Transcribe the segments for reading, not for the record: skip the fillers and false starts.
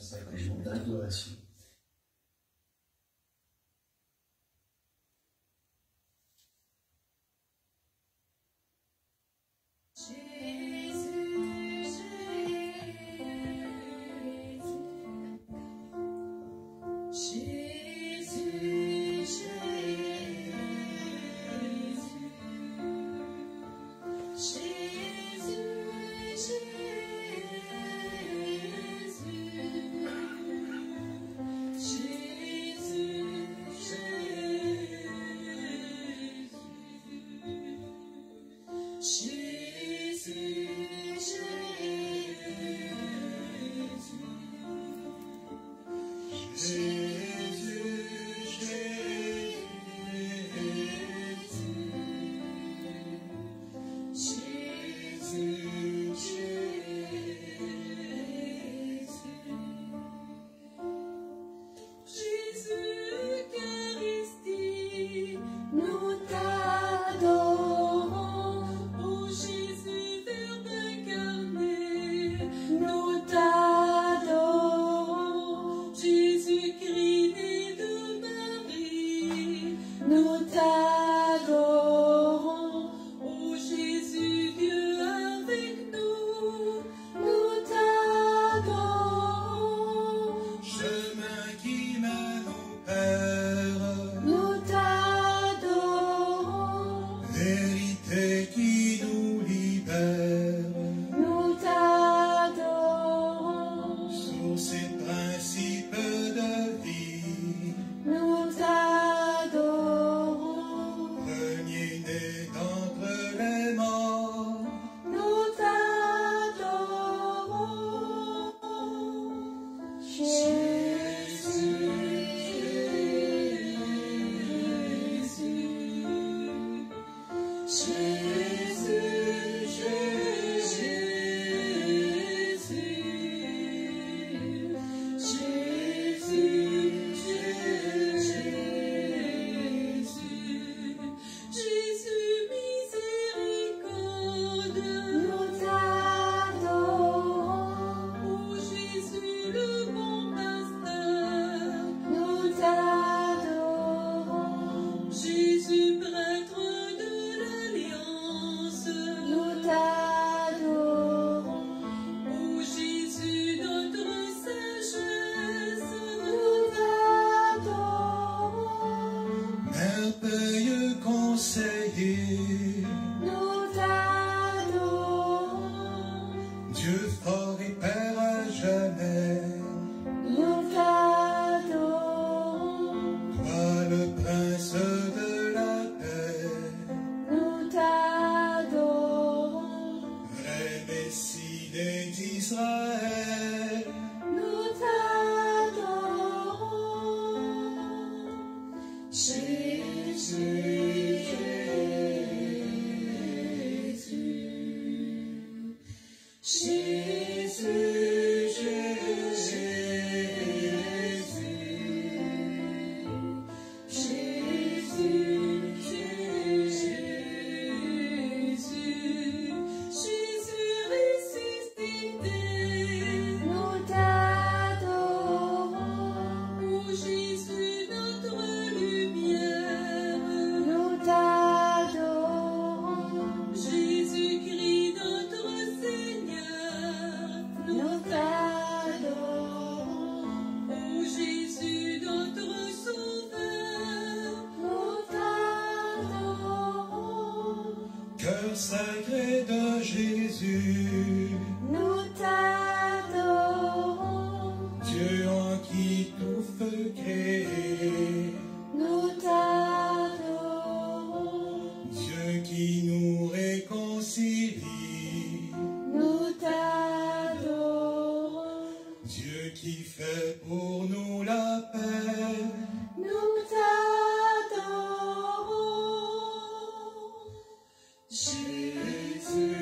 sacrement d'adoration. Sacré de Jésus, nous t'adorons. Dieu en qui tout fut créé, nous t'adorons. Dieu qui nous réconcilie, nous t'adorons. Dieu qui fait pour nous la paix, nous t'adorons. Jésus.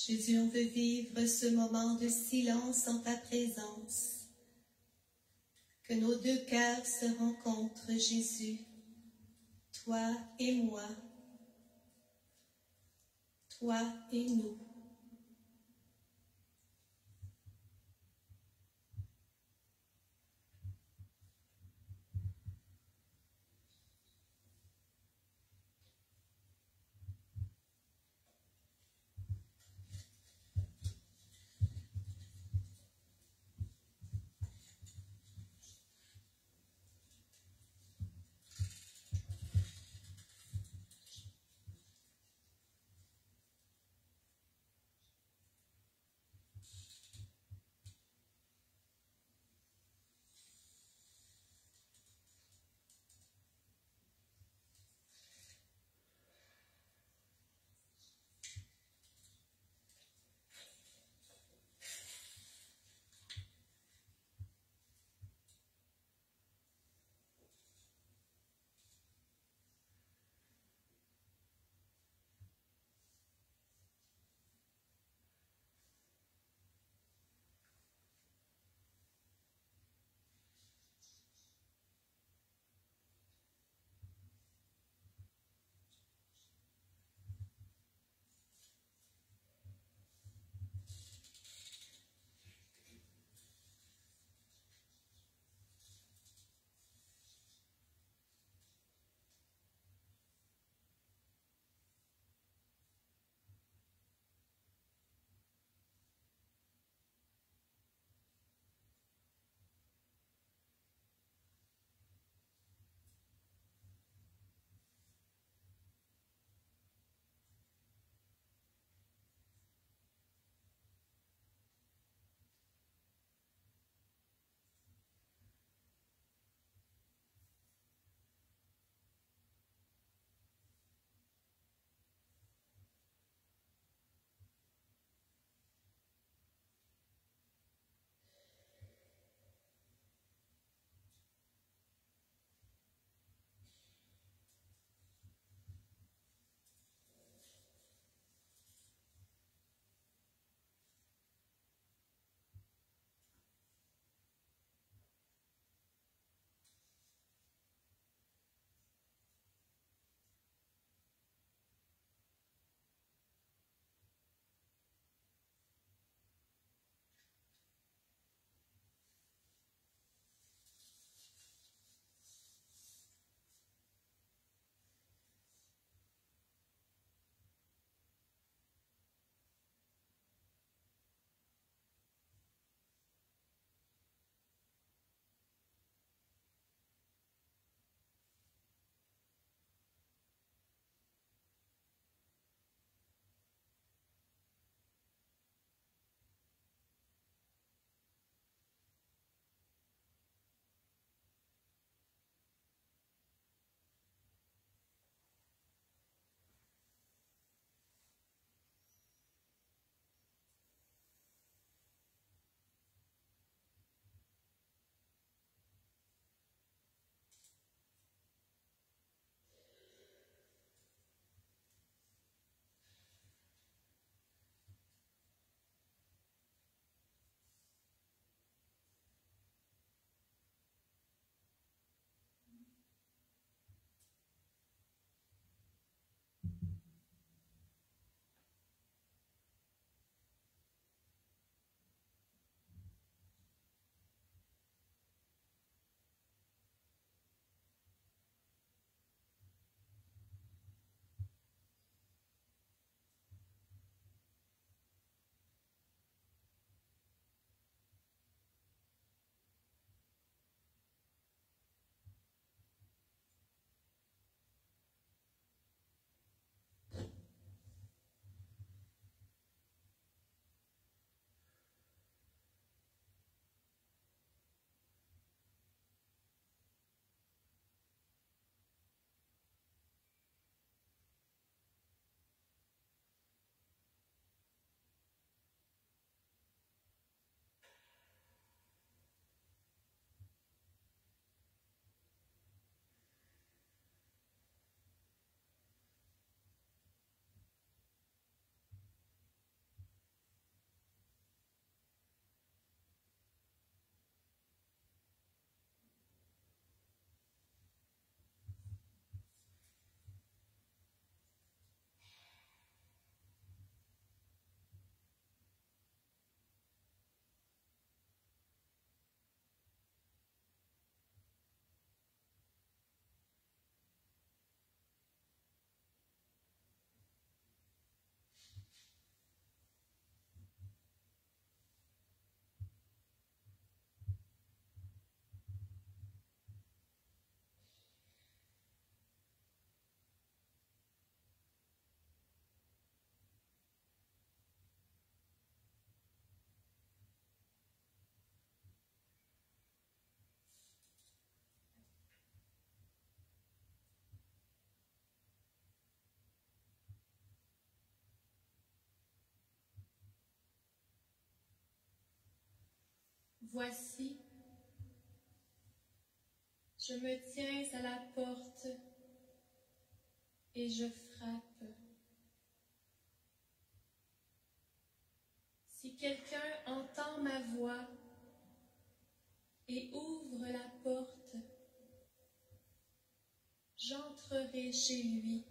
Jésus, on veut vivre ce moment de silence en ta présence. Que nos deux cœurs se rencontrent, Jésus, toi et moi, toi et nous. Voici, je me tiens à la porte et je frappe. Si quelqu'un entend ma voix et ouvre la porte, j'entrerai chez lui.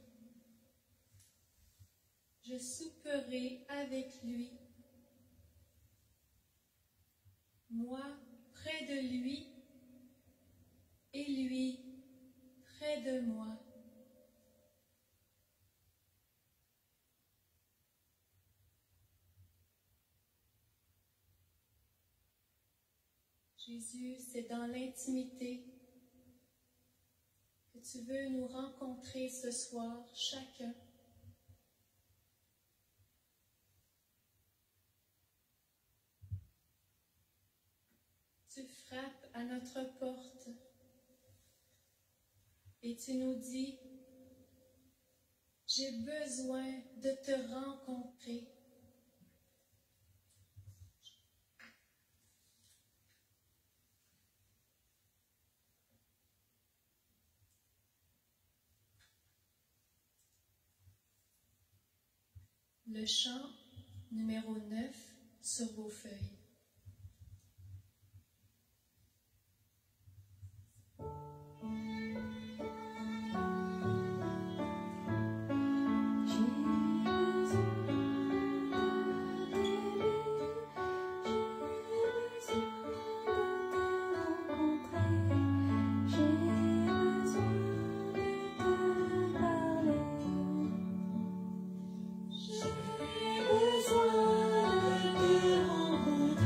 Je souperai avec lui, moi près de lui et lui près de moi. Jésus, c'est dans l'intimité que tu veux nous rencontrer ce soir, chacun. Tu frappes à notre porte et tu nous dis, j'ai besoin de te rencontrer. Le chant numéro 9 sur vos feuilles. Besoin de te rencontrer.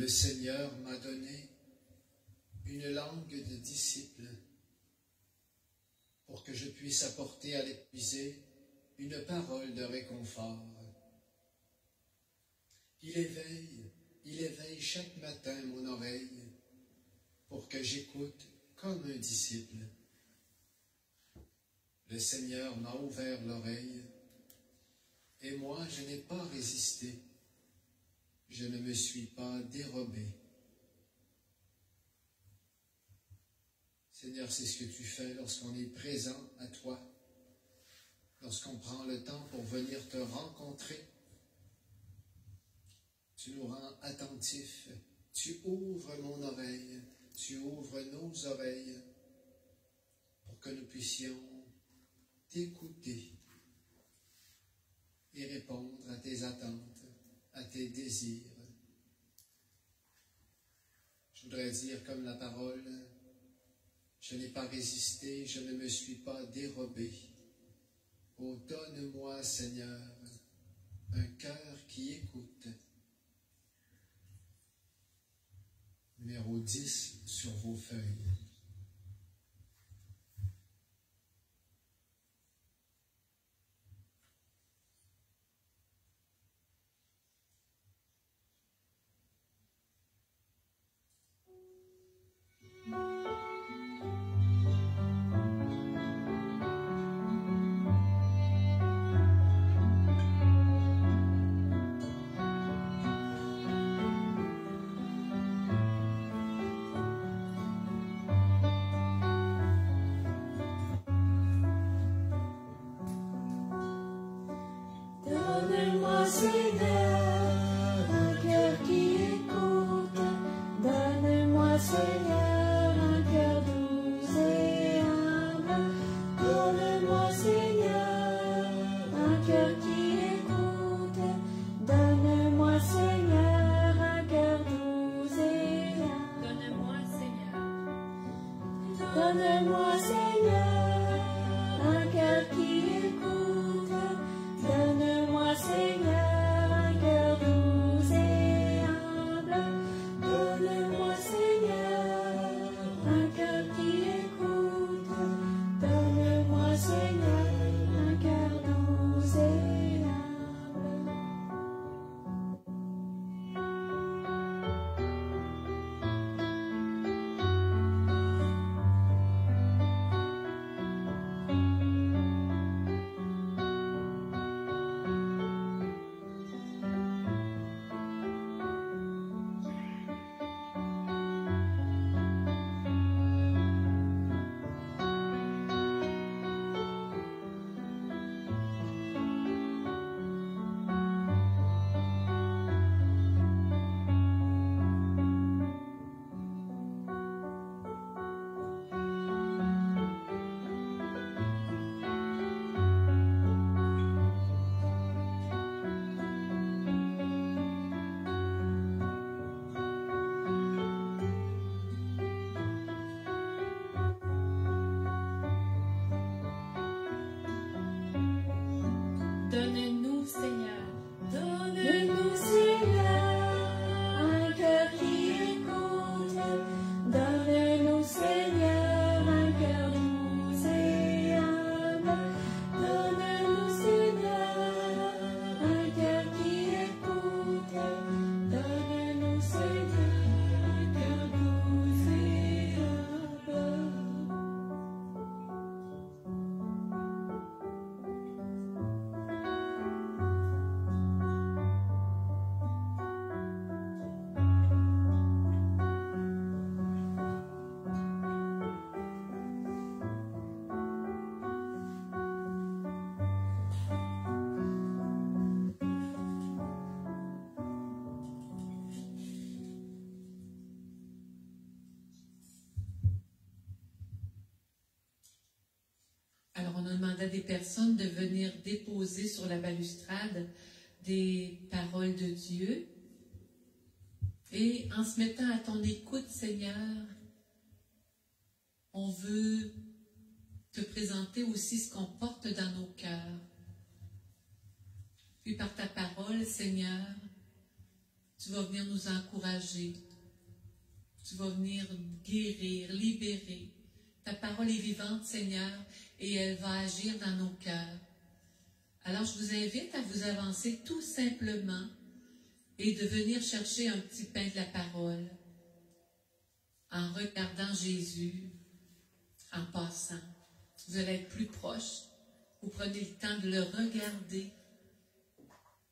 Le Seigneur m'a donné une langue de disciple pour que je puisse apporter à l'épuisé une parole de réconfort. Il éveille chaque matin mon oreille pour que j'écoute comme un disciple. Le Seigneur m'a ouvert l'oreille et moi je n'ai pas résisté. Je ne me suis pas dérobé. Seigneur, c'est ce que tu fais lorsqu'on est présent à toi, lorsqu'on prend le temps pour venir te rencontrer. Tu nous rends attentifs, tu ouvres mon oreille, tu ouvres nos oreilles pour que nous puissions t'écouter et répondre à tes attentes, à tes désirs. Je voudrais dire comme la parole, je n'ai pas résisté, je ne me suis pas dérobé. Oh, donne-moi, Seigneur, un cœur qui écoute. Numéro 10 sur vos feuilles. Donne-moi, Seigneur, un cœur qui écoute. Donne-moi, Seigneur, un cœur doux et humble. Donne-moi, Seigneur, un cœur qui écoute. Donne-moi, Seigneur, un cœur doux et humble. Donne-moi, Seigneur. Donne-moi, Seigneur, un cœur qui écoute. Donne-moi, Seigneur, un cœur doux et humble. Donne-moi, Seigneur, un cœur qui écoute. Donne-moi, Seigneur, un cœur doux et humble. Donne-nous, Seigneur. Donne-nous, Seigneur, un cœur qui écoute. Donne-nous, Seigneur, un cœur doux et humble. Donne-nous, Seigneur, un cœur qui écoute. Donne-nous, Seigneur, un cœur doux et humble. Alors, on a demandé à des personnes de venir déposer sur la balustrade des paroles de Dieu. Et en se mettant à ton écoute, Seigneur, on veut te présenter aussi ce qu'on porte dans nos cœurs. Puis par ta parole, Seigneur, Tu vas venir nous encourager. Tu vas venir guérir, libérer. Ta parole est vivante, Seigneur, et elle va agir dans nos cœurs. Alors, je vous invite à vous avancer tout simplement et de venir chercher un petit pain de la parole en regardant Jésus, en passant. Vous allez être plus proche. Vous prenez le temps de le regarder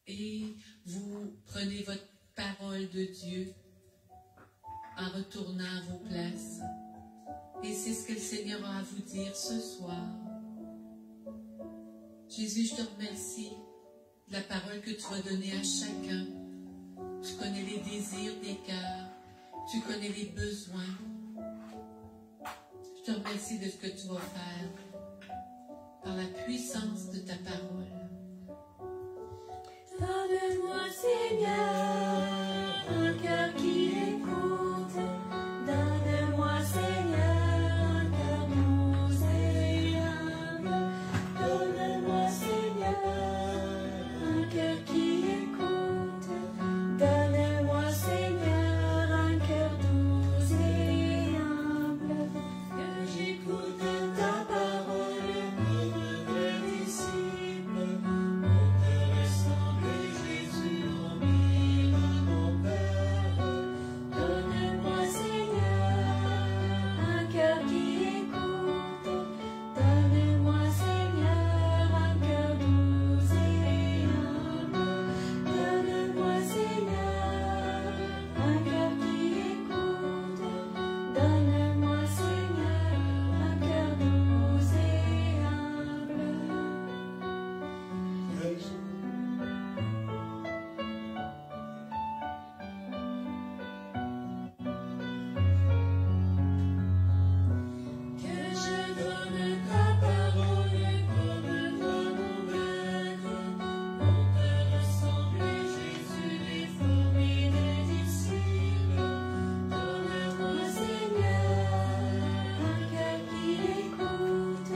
et vous prenez votre parole de Dieu en retournant à vos places. Et c'est ce que le Seigneur a à vous dire ce soir. Jésus, je te remercie de la parole que tu vas donner à chacun. Tu connais les désirs des cœurs. Tu connais les besoins. Je te remercie de ce que tu vas faire par la puissance de ta parole. Donne-moi, Seigneur, un cœur qui écoute. Donne-moi, Seigneur, un cœur doux et humble. Donne-moi, Seigneur, un cœur qui écoute. Donne-moi, Seigneur, un cœur doux et humble. Que j'écoute ta parole comme un vrai disciple. Pour te ressembler, Jésus, remplis mon cœur. Donne-moi, Seigneur, un cœur qui écoute. Donne-moi, Seigneur, un cœur doux et humble. Donne-moi, Seigneur, un cœur qui écoute. Donne-moi, Seigneur, un cœur doux et humble. Que je donne ta parole comme toi mon maître. Pour te ressembler, Jésus, déformé des disciples. Donne-moi, Seigneur, un cœur qui écoute.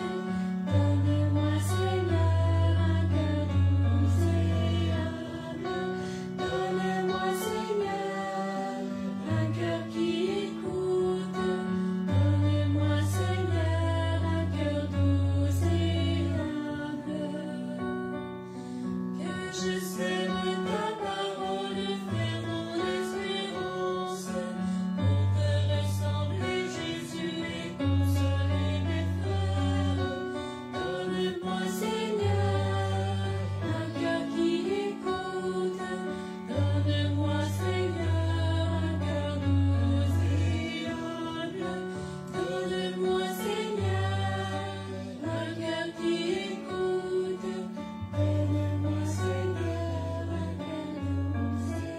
Donne-moi, Seigneur, un cœur doux et humble. Donne-moi, Seigneur, un cœur qui écoute. Donne-moi, Seigneur, un cœur doux et humble. Que je sème ta parole, fermant l'espérance. Pour te ressembler, Jésus, et consoler mes frères. Donne-moi, Seigneur, un cœur qui écoute. Donne-moi, Seigneur, un cœur doux et humble. Donne-moi, Seigneur, un cœur qui écoute. Donne-moi, Seigneur, un cœur doux et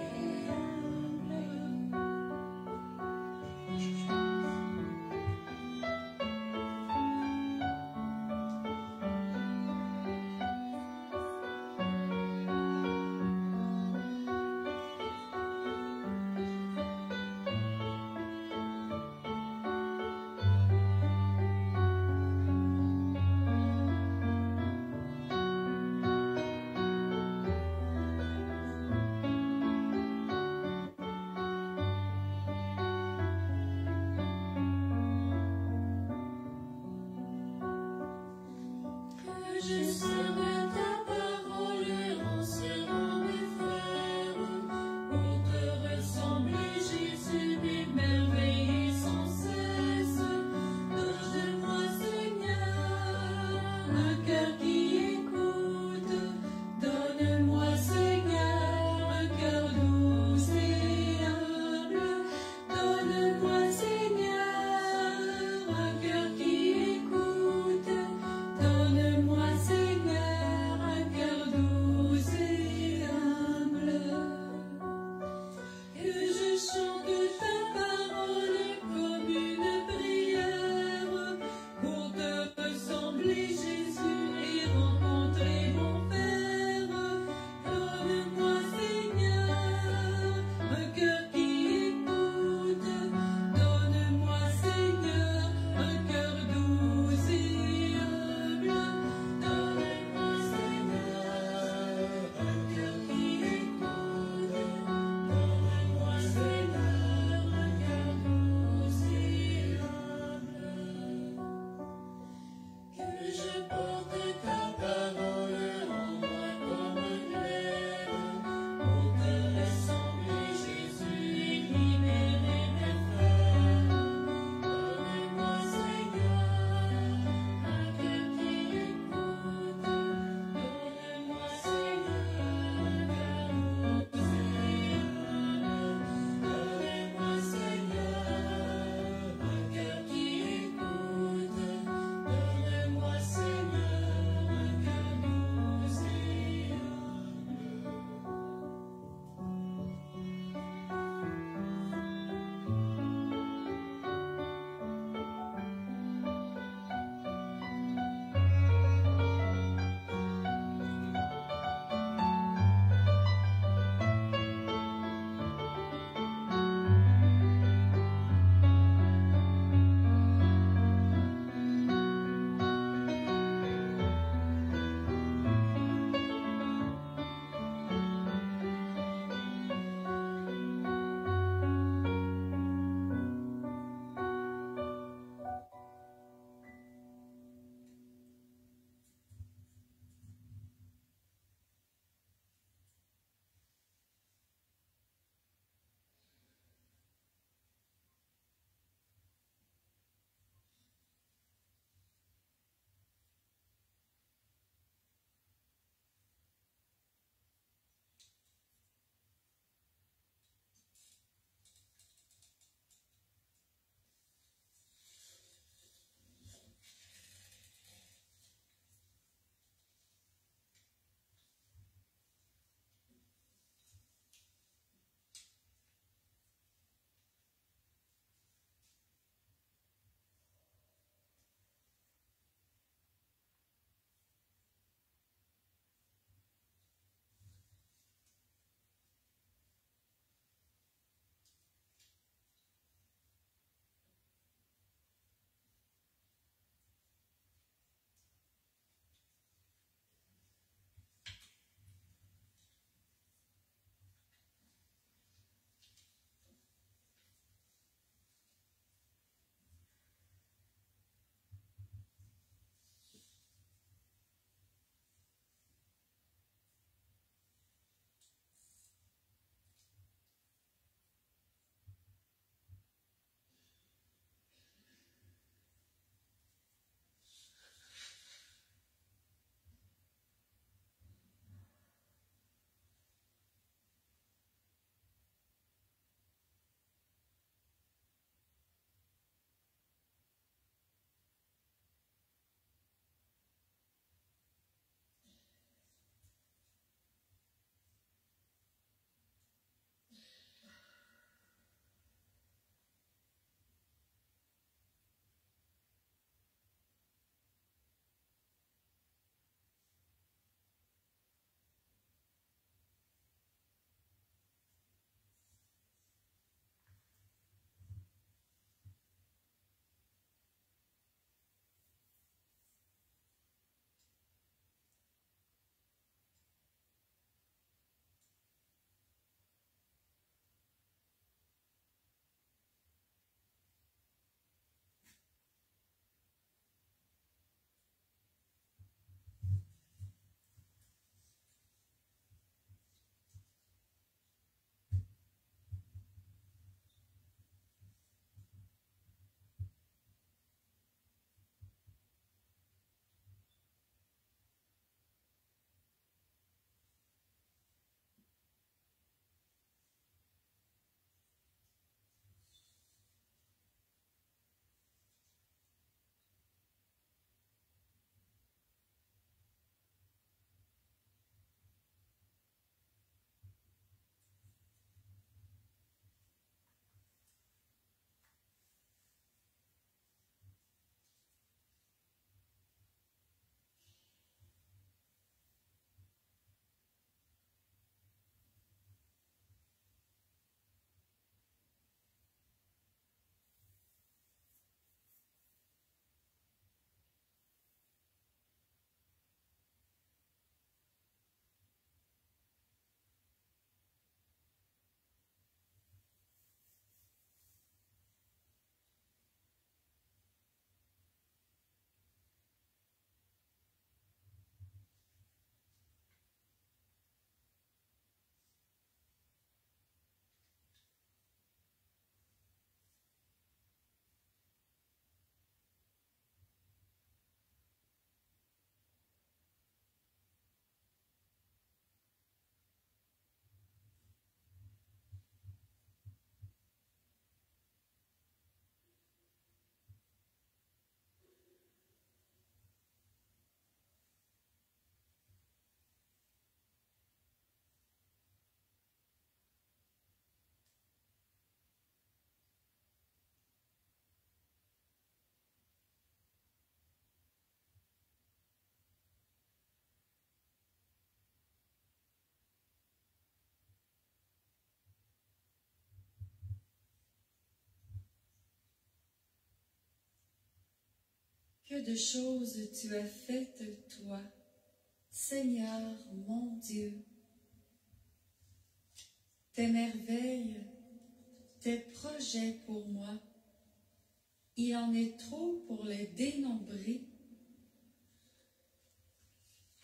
Que je sème ta parole en serrant mes frères. Pour te ressembler, Jésus, m'émerveiller sans cesse. Donne-moi, Seigneur, un cœur qui écoute. Donne-moi, Seigneur, un cœur doux et humble. Donne-moi, Seigneur, un cœur qui écoute. Donne-moi, Seigneur, Que de choses tu as faites, toi, Seigneur mon Dieu. Tes merveilles, tes projets pour moi, il en est trop pour les dénombrer.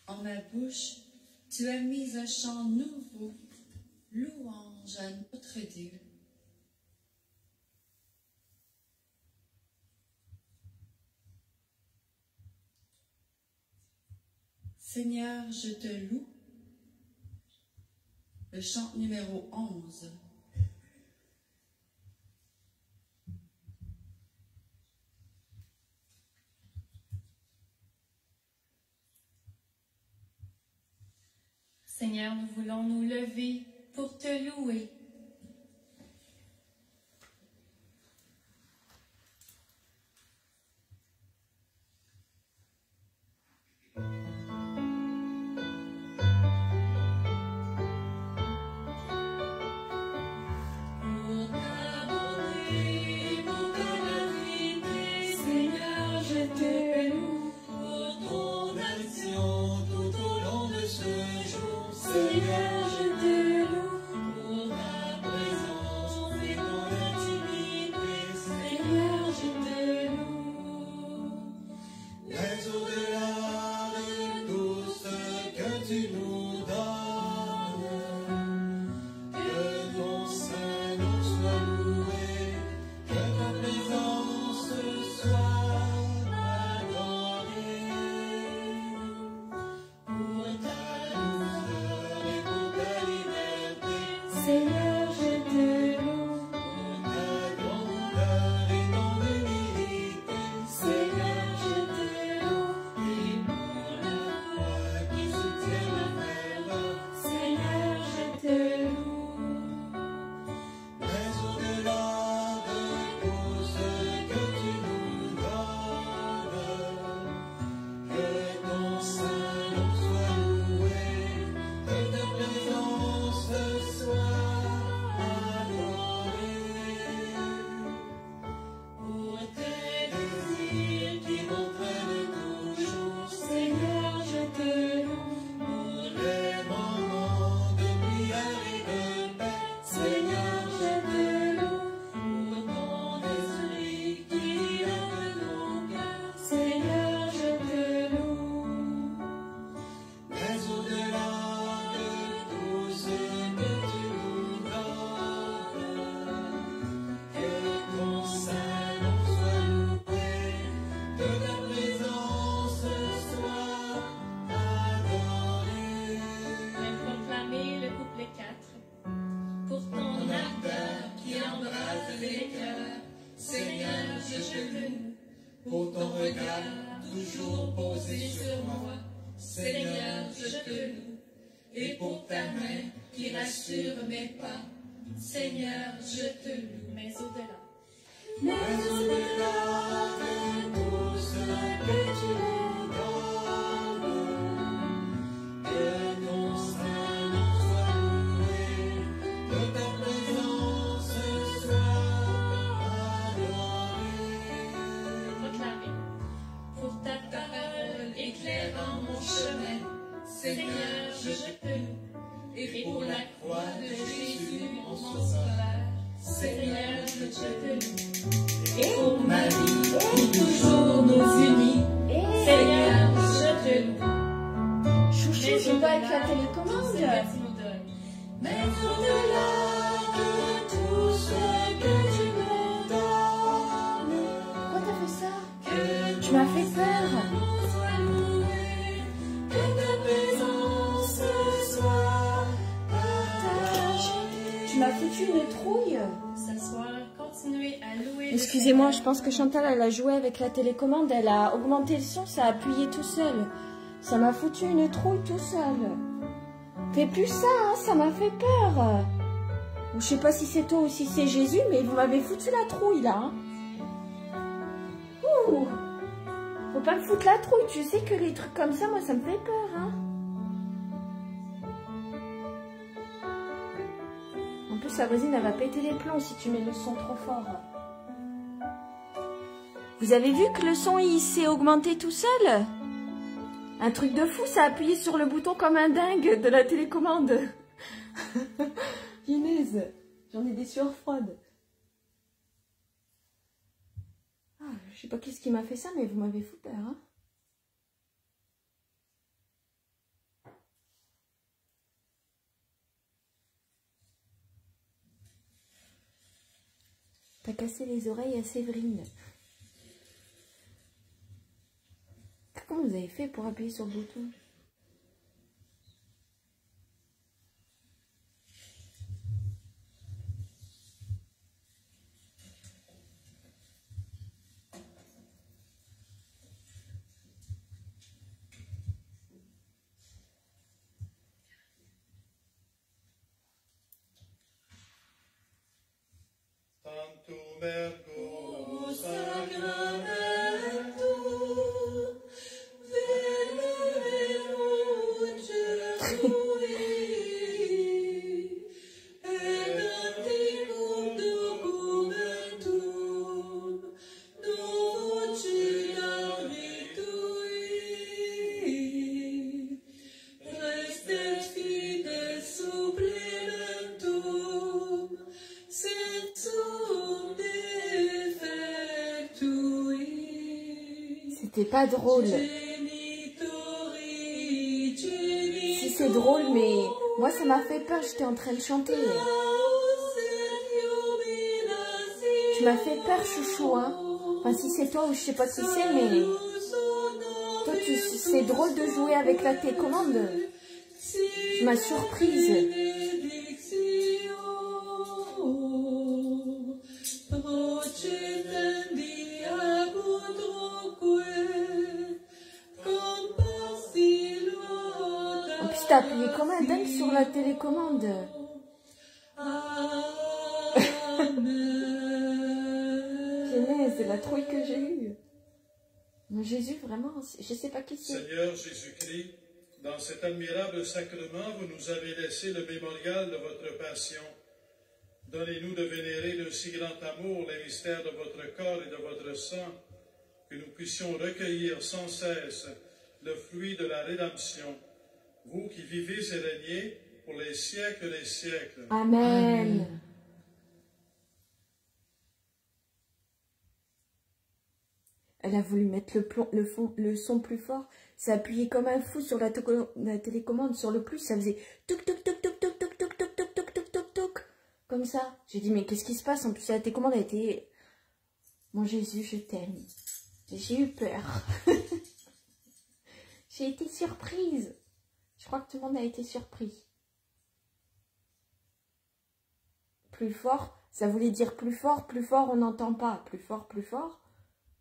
En ma bouche, tu as mis un chant nouveau, louange à notre Dieu. Seigneur, je te loue. Le chant numéro 11. Seigneur, nous voulons nous lever pour te louer. Pour ton regard toujours posé sur moi, Seigneur, je te loue. Et pour ta main qui rassure mes pas, Seigneur, je te loue. Mais au-delà. Mais au-delà de tout ce que tu me donnes, que ton sein nom soit loué, que ta présence soit adorée. Proclamez. Pour ta parole éclairant mon chemin, Seigneur, je te loue. Et pour la croix de Jésus, mon sauveur, Seigneur, je te loue. Et pour ma vie qui toujours nous unit, Seigneur, je te loue. Chouchou, je dois avec la télécommande. Tout ce que tu nous donnes. Mais au-delà de tout ce que tu me donnes, Pourquoi t'as fait ça? que Tu m'as fait peur. ton soit loué, que ta présence soit partagée. Tu m'as foutu une trouille. S'asseoir, continuer à louer. le Excusez-moi, Seigneur. je pense que Chantal, elle a joué avec la télécommande. Elle a augmenté le son, ça a appuyé tout seul. Ça m'a foutu une trouille tout seul. Fais plus ça, hein, ça m'a fait peur. Je sais pas si c'est toi ou si c'est Jésus, mais vous m'avez foutu la trouille là. Hein. Ouh. Faut pas me foutre la trouille, tu sais que les trucs comme ça, moi ça me fait peur. Hein. En plus, la voisine, elle va péter les plombs si tu mets le son trop fort. Vous avez vu que le son il s'est augmenté tout seul? Un truc de fou, ça a appuyé sur le bouton comme un dingue de la télécommande. Inès, j'en ai des sueurs froides. Ah, je sais pas qu'est-ce qui m'a fait ça, mais vous m'avez foutu peur, hein. T'as cassé les oreilles à Séverine. Comment vous avez fait pour appuyer sur le bouton? Tantum ergo Sacramentum veneremur Jesui et anticum documentum nocida vitui restet fides supplementum sensum defectui. C'était pas drôle. Si c'est drôle, mais moi ça m'a fait peur, j'étais en train de chanter. Tu m'as fait peur, chouchou, hein. Enfin, si c'est toi ou je sais pas qui c'est, mais... Toi, c'est drôle de jouer avec la télécommande. Tu m'as surprise. En plus, t'as appuyé comme un dingue sur la télécommande. C'est la trouille que j'ai eue. Mais Jésus, vraiment, je sais pas qui c'est. Seigneur Jésus-Christ, dans cet admirable sacrement, vous nous avez laissé le mémorial de votre passion. Donnez-nous de vénérer de si grand amour les mystères de votre corps et de votre sang, que nous puissions recueillir sans cesse le fruit de la rédemption. Vous qui vivez et régnez pour les siècles des siècles. Amen. Elle a voulu mettre le son plus fort. Ça appuyait comme un fou sur la télécommande. Sur le plus, ça faisait toc toc toc toc toc toc toc toc toc toc toc toc toc. Comme ça. J'ai dit, mais qu'est-ce qui se passe? En plus, la télécommande a été... Mon Jésus, je t'aime. J'ai eu peur. J'ai été surprise. Je crois que tout le monde a été surpris. Plus fort, ça voulait dire plus fort, on n'entend pas. Plus fort, plus fort.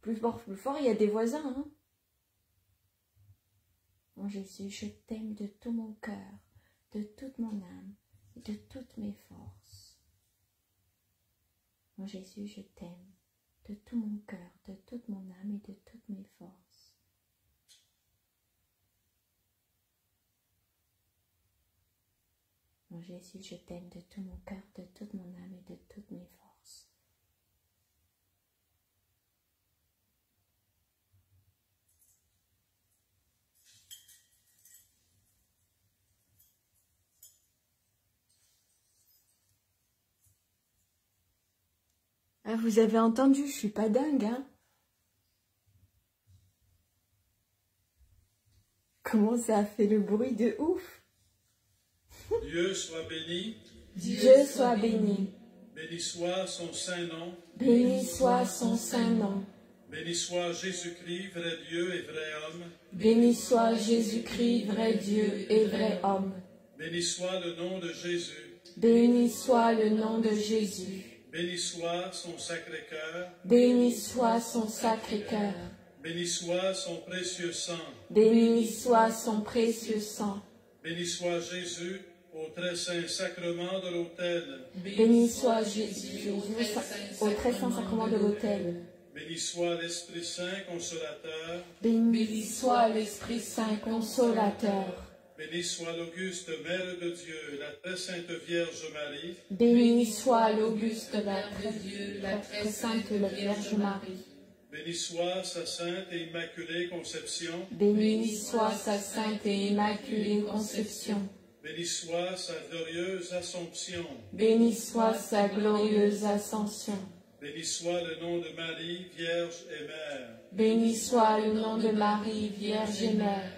Plus fort, il y a des voisins. Hein. Mon Jésus, je t'aime de tout mon cœur, de toute mon âme et de toutes mes forces. Mon Jésus, je t'aime de tout mon cœur, de toute mon âme et de toutes mes forces. Mon Jésus, je t'aime de tout mon cœur, de toute mon âme et de toutes mes forces. Ah, vous avez entendu, je suis pas dingue, hein? Comment ça a fait le bruit de ouf? Dieu soit béni. Dieu soit béni. Béni soit son saint nom. Béni soit son saint nom. Béni soit Jésus-Christ, vrai Dieu et vrai homme. Béni soit Jésus-Christ, vrai Dieu et vrai homme. Béni soit le nom de Jésus. Béni soit le nom de Jésus. Béni soit son Sacré-Cœur. Béni soit son Sacré-Cœur. Béni soit son précieux sang. Béni soit son précieux sang. Béni soit Jésus au très saint sacrement de l'autel. Béni soit Jésus au très saint sacrement de l'autel. Béni soit l'Esprit Saint consolateur. Béni soit l'Esprit Saint consolateur. Béni soit l'auguste Mère de Dieu, la très sainte Vierge Marie. Béni soit l'auguste Mère de Dieu, la très sainte Vierge Marie. Béni soit sa sainte et immaculée conception. Béni soit sa sainte et immaculée conception. Béni soit sa glorieuse Assomption. Béni soit sa glorieuse ascension. Béni soit le nom de Marie, Vierge et Mère. Béni soit le nom de Marie, Vierge et Mère.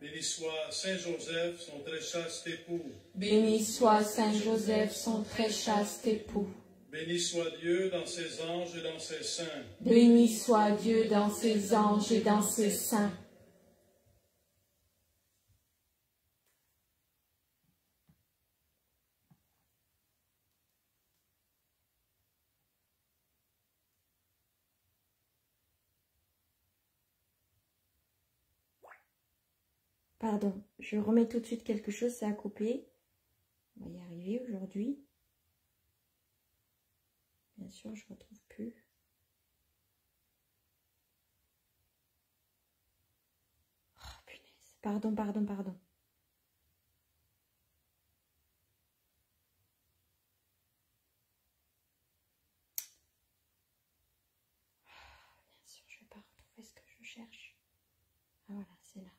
Béni soit Saint Joseph, son très chaste époux. Béni soit Saint Joseph, son très chaste époux. Béni soit Dieu dans ses anges et dans ses saints. Béni soit Dieu dans ses anges et dans ses saints. Pardon, je remets tout de suite quelque chose, ça a coupé. On va y arriver aujourd'hui. Bien sûr, je ne retrouve plus. Oh, punaise. Pardon. Bien sûr, je ne vais pas retrouver ce que je cherche. Ah voilà, c'est là.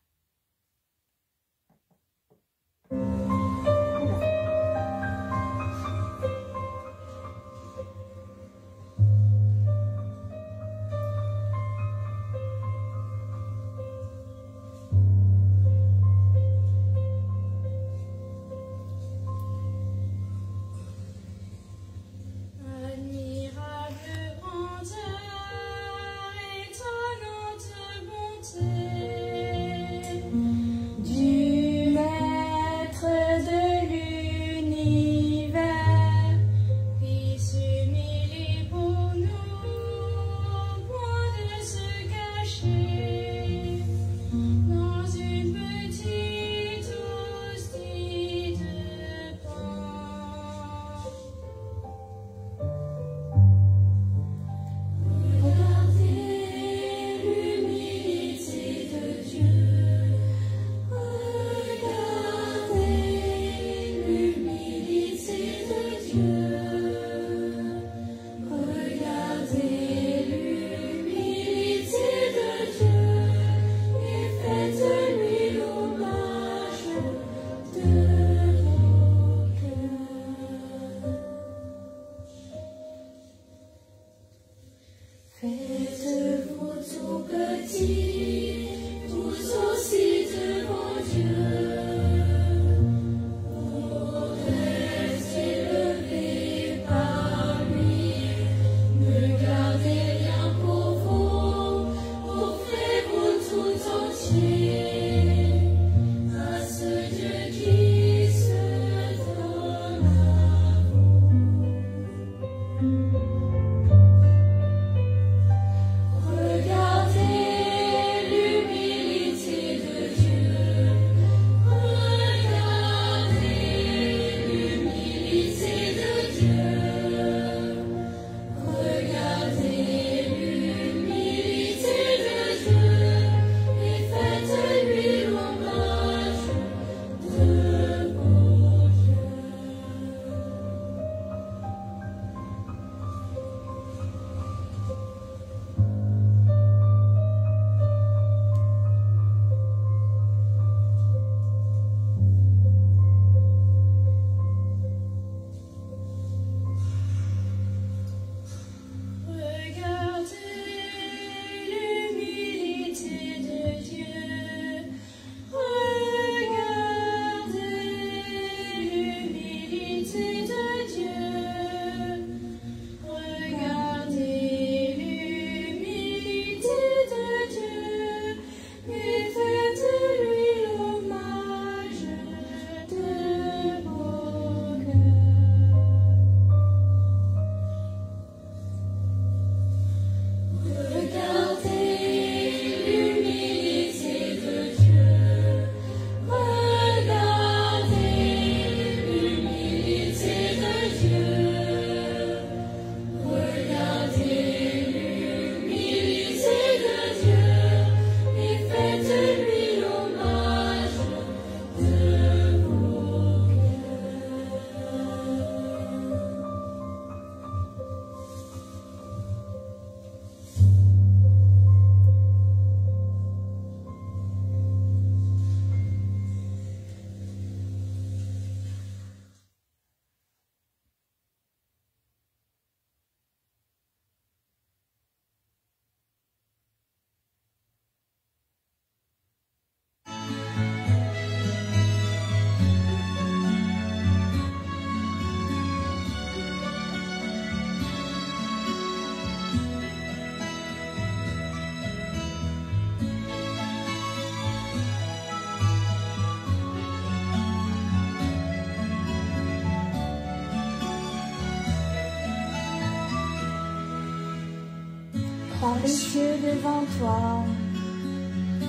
lèvant les yeux devant toi,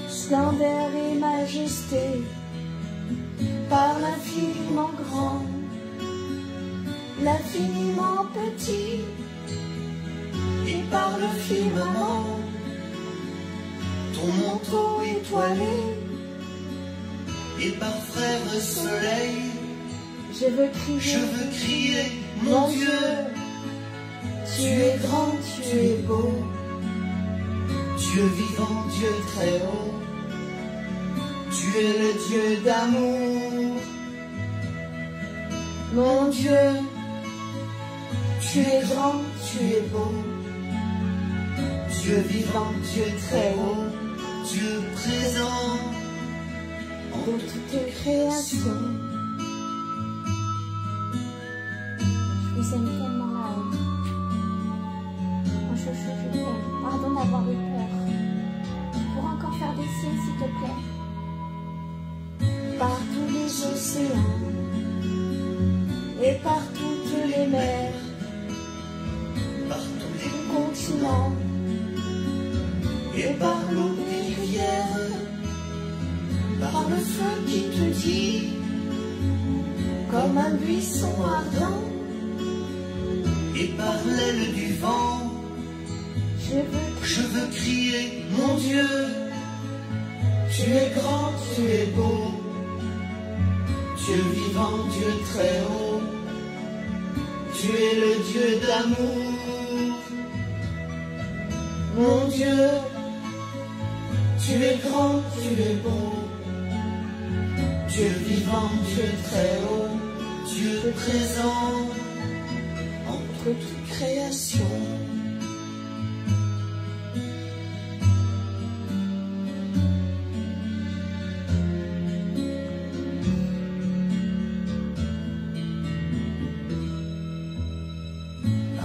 splendeur et majesté, par l'infiniment grand, l'infiniment petit, et par le firmament, ton manteau étoilé, et par frère soleil, je veux crier, mon Dieu, tu es grand, tu es beau, Dieu vivant, Dieu très haut, tu es le Dieu d'amour, mon Dieu, tu es grand, tu es beau, Dieu vivant, Dieu très haut, Dieu présent en toute création. Je vous aime tellement là-haut. Mon chouchou, je t'aime. Pardon d'avoir eu peur. Tu pourras encore faire des signes, s'il te plaît. Par tous les océans et par toutes les mers, Par tous les continents et par l'eau des rivières, par le feu qui te dit, comme un buisson ardent, et par l'aile du vent, je veux crier, mon Dieu, tu es grand, tu es beau, Dieu vivant, Dieu très haut, tu es le Dieu d'amour, mon Dieu, tu es grand, tu es beau, Dieu vivant, Dieu très haut, Dieu présent entre toute création.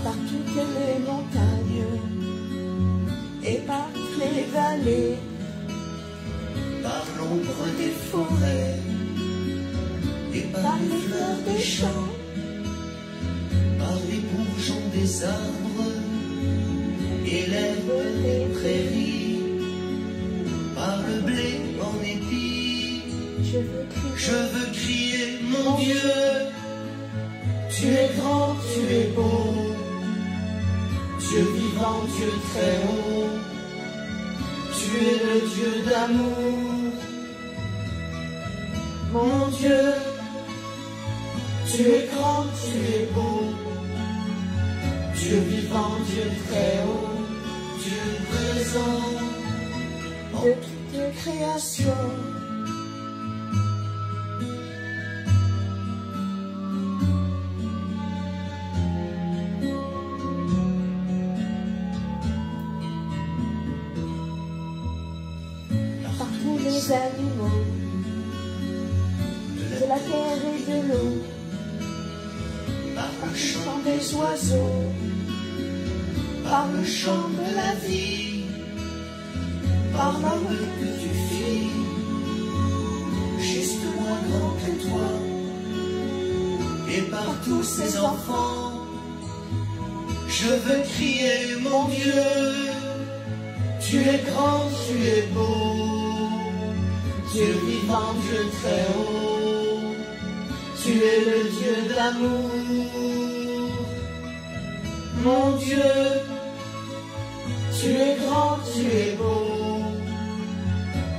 par toutes les montagnes et par les vallées, Par l'ombre des forêts et par les fleurs des champs, par les bourgeons des arbres et l'herbe des prairies, par le blé en épi, je veux crier, mon Dieu, tu es grand, tu es beau, Dieu vivant, Dieu très haut, tu es le Dieu d'amour, mon Dieu, tu es grand, tu es beau, Dieu vivant, Dieu très haut, Dieu présent en toute création. par tous les animaux de la terre et de l'eau, Par le le chant chant des oiseaux, par le chant de la vie, par l'homme que tu fis, juste moins grand que toi, et par tous ces enfants, je veux crier, mon Dieu, tu es grand, tu es beau, Dieu vivant, Dieu très haut, tu es le Dieu d'amour, mon Dieu, tu es grand, tu es beau,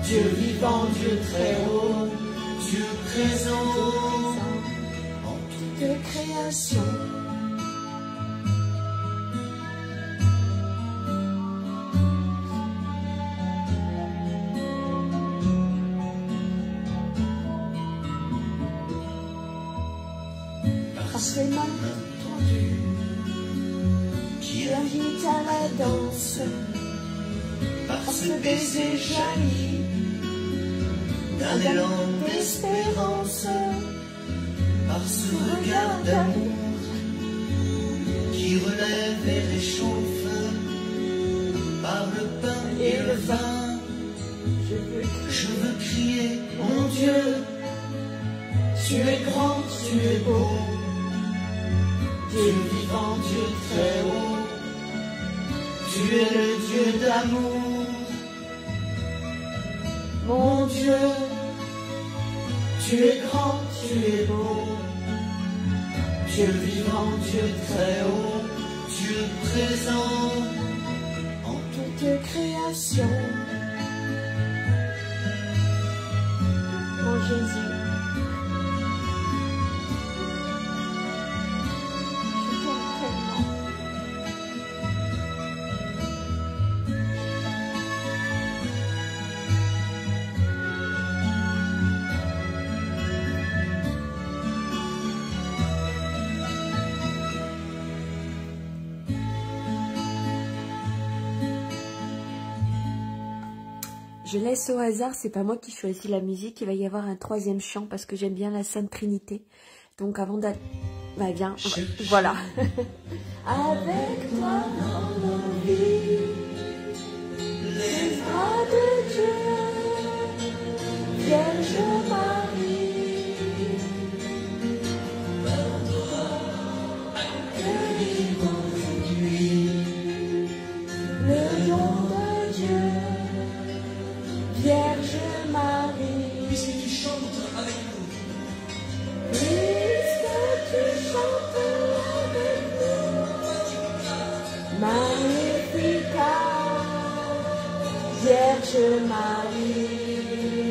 Dieu vivant, Dieu très haut, Dieu présent en toute création. par ces mains Entendu, qui invite à la danse, par ce baiser jaillit d'un élan d'espérance, par ce regard d'amour qui relève et réchauffe, par le pain et le vin, je veux crier, mon Dieu, tu es grand, tu es beau, Dieu vivant, Dieu très haut, Tu es le Dieu d'amour, mon Dieu. Tu es grand, tu es beau, Dieu vivant, Dieu très haut, Dieu présent en toute création. Mon Jésus, je t'aime tellement. Je laisse au hasard, c'est pas moi qui choisis la musique, il va y avoir un troisième chant parce que j'aime bien la Sainte Trinité. Donc avant d'aller... Bah viens, voilà. Avec toi dans nos vies, les bras de Dieu, Vierge Marie, par toi, accueillis aujourd'hui, le don de Dieu. Vierge Marie, puisque tu chantes avec nous, puisque tu chantes avec nous, Magnificat, Vierge Marie.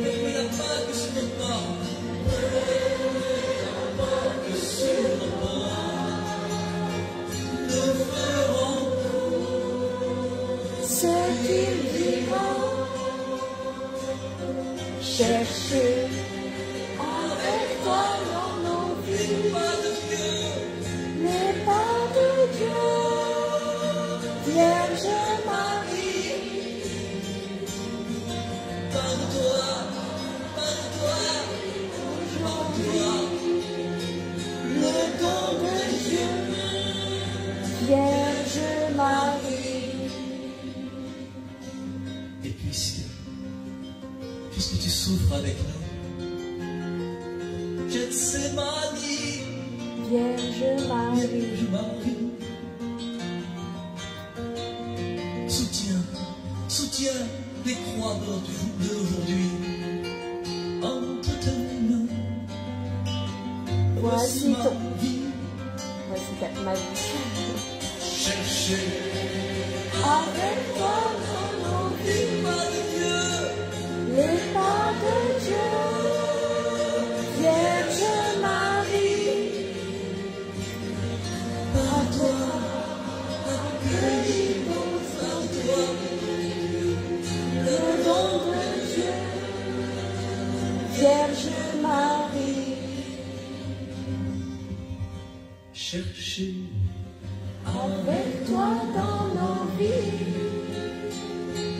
Ne la pas que sur nos pas, ne pas que sur nos pas, nous ferons ce qu'il dira. Chercher avec toi dans nos vies les pas de Dieu, Vierge Marie. Par toi, aujourd'hui, le don de Dieu, Vierge Marie. Et puisque tu souffres avec nous, Gethsémani, Vierge Marie, soutiens les croix d'aujourd'hui entre tes mains. Voici ma vie, ma vie. cherchez Avec toi dans nos vies, les pas de Dieu, Vierge Marie, par toi, accueillis en toi, le don de Dieu, Vierge Marie. chercher Avec toi dans nos vies,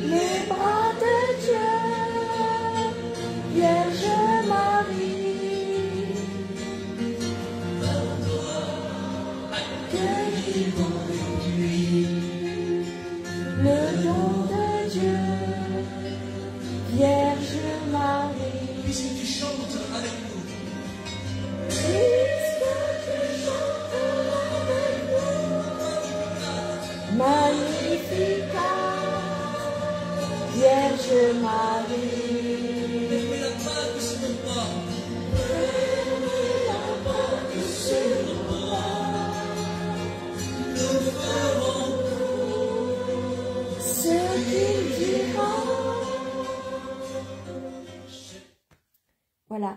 les bras de Dieu, Vierge Marie, par toi, accueillis aujourd'hui, le don de Dieu, Vierge Marie. puisque tu chantes avec nous, Puisque tu chantes avec nous, Magnificat, Vierge Marie. ne la pas que sur nos pas, nous ferons Ce qu'il dira. Voilà.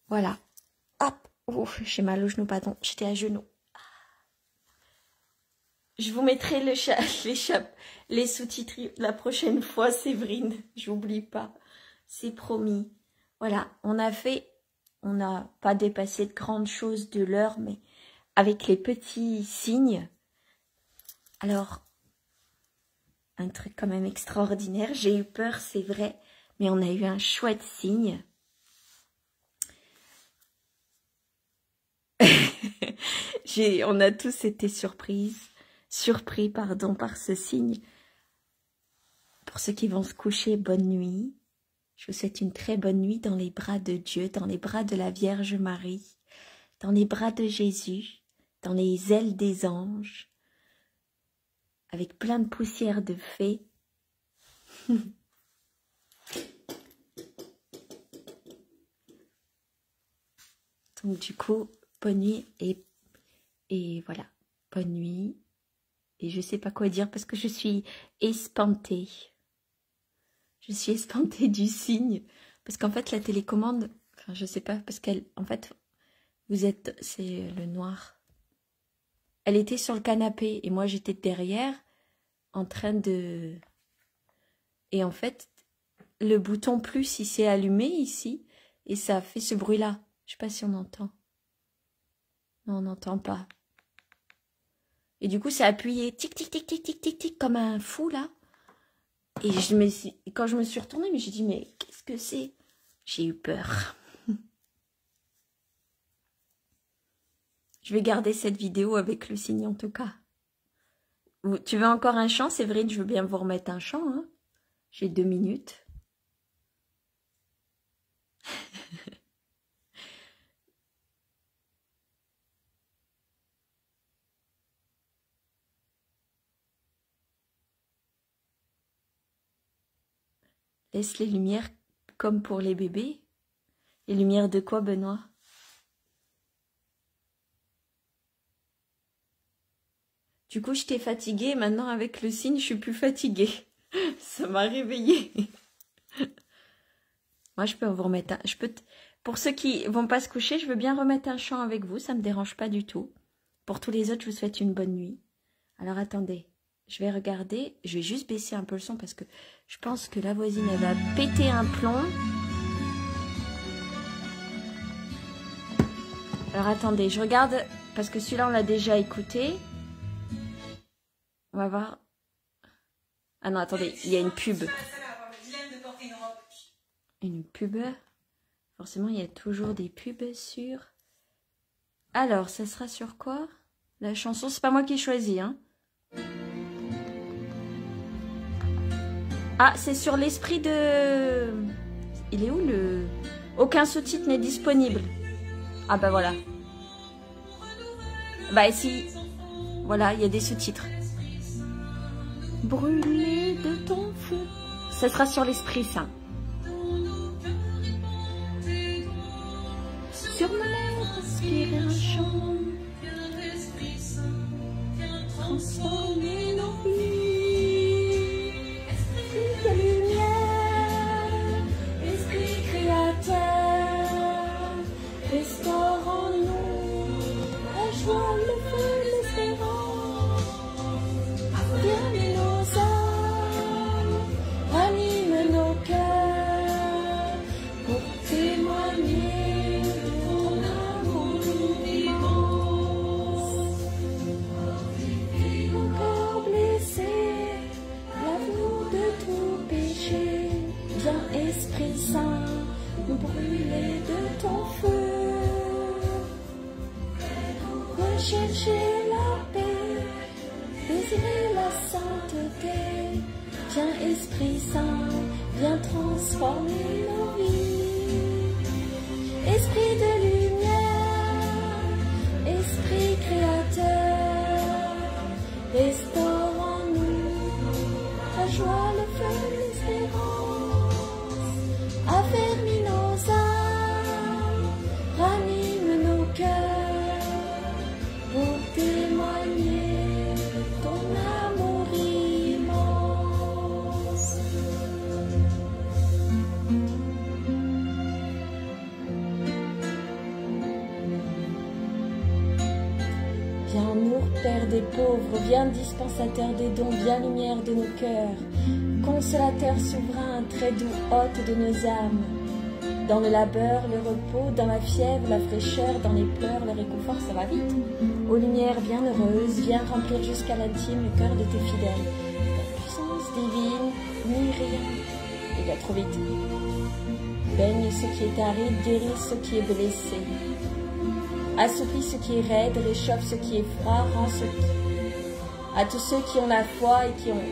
Voilà. Hop. Ouf, j'ai mal au genou, pardon. J'étais à genoux. Je vous mettrai les sous-titres la prochaine fois, Séverine. J'oublie pas. C'est promis. Voilà, on n'a pas dépassé de grandes choses de l'heure, mais avec les petits signes. Alors, un truc quand même extraordinaire. J'ai eu peur, c'est vrai, mais on a eu un chouette signe. On a tous été surpris, par ce signe. Pour ceux qui vont se coucher, bonne nuit. Je vous souhaite une très bonne nuit dans les bras de Dieu, dans les bras de la Vierge Marie, dans les bras de Jésus, dans les ailes des anges, avec plein de poussière de fées. Donc du coup, bonne nuit et voilà, bonne nuit. Et je sais pas quoi dire parce que je suis espantée. Je suis espantée du signe. Parce qu'en fait, la télécommande, enfin je sais pas, parce qu'elle, en fait, c'est le noir. Elle était sur le canapé et moi j'étais derrière en train de... Et en fait, le bouton plus, il s'est allumé ici et ça a fait ce bruit-là. Je sais pas si on entend. Non, on n'entend pas. Et du coup, ça a appuyé tic, tic, tic, tic, tic, tic, tic, comme un fou, là. Et quand je me suis retournée, mais j'ai dit, mais qu'est-ce que c'est? J'ai eu peur. Je vais garder cette vidéo avec le signe, en tout cas. Tu veux encore un chant, Séverine? Je veux bien vous remettre un chant, hein. J'ai 2 minutes. Laisse les lumières comme pour les bébés. Les lumières de quoi, Benoît? Du coup, j'étais fatiguée. Maintenant, avec le signe, je suis plus fatiguée. Ça m'a réveillée. Moi, je peux vous remettre un... Pour ceux qui vont pas se coucher, je veux bien remettre un chant avec vous. Ça me dérange pas du tout. Pour tous les autres, je vous souhaite une bonne nuit. Alors, attendez. Je vais regarder. Je vais juste baisser un peu le son parce que je pense que la voisine, elle va péter un plomb. Alors, attendez. Je regarde parce que celui-là, on l'a déjà écouté. On va voir. Ah non, attendez. Il y a une pub. Une pub. Forcément, il y a toujours des pubs sur... Alors, ça sera sur quoi? La chanson, c'est pas moi qui ai choisi, hein. Ah, c'est sur l'esprit de... Il est où le... Aucun sous-titre n'est disponible. Ah bah voilà. Bah ici, voilà, il y a des sous-titres. Brûler de ton feu. Ça sera sur l'esprit saint. Sur ma lèvre, respirer un chant. Transformer nos vies. Esprit de lumière, esprit créateur, restaure en nous la joie, le feu, l'espérance. Viens nos âmes, ranime nos cœurs pour témoigner de ton amour immense. Nos corps blessés, lave-nous de tout péché. Viens Esprit Saint, nous brûler de ton feu. Rechercher la paix, désirer la sainteté. Viens Esprit Saint, viens transformer nos vies. Esprit de lumière, esprit créateur, restaure en nous la joie, le feu, l'espérance. Affermis nos âmes, ranime nos cœurs pour témoigner ton amour immense. Viens amour, Père des pauvres, viens dispensateur des dons, viens lumière de nos cœurs, consolateur souverain, très doux hôte de nos âmes. Dans le labeur, le repos, dans la fièvre, la fraîcheur, dans les pleurs, le réconfort, ça va vite. Ô lumière bienheureuse, viens remplir jusqu'à l'intime le cœur de tes fidèles. Ta puissance divine, nuit rien. Il va trop vite. Baigne ce qui est aride, guéris ce qui est blessé. Assouplis ce qui est raide, réchauffe ce qui est froid, rend ce qui... À tous ceux qui ont la foi et qui ont...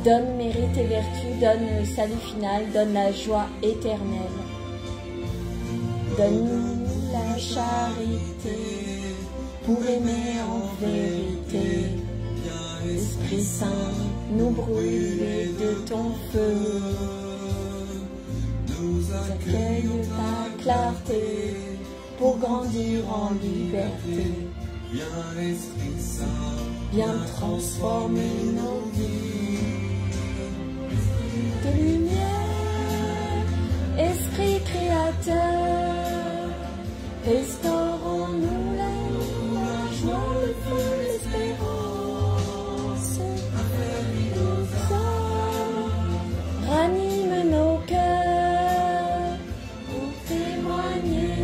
Donne mérite et vertu, donne le salut final, donne la joie éternelle. Donne-nous la charité pour aimer en vérité. Esprit Saint, nous brûler de ton feu. Nous accueille ta clarté pour grandir en liberté. Viens Esprit Saint, viens transformer nos vies. De lumière, Esprit créateur, restaurons-nous la joie, le feu, l'espérance. Ranime nos cœurs pour témoigner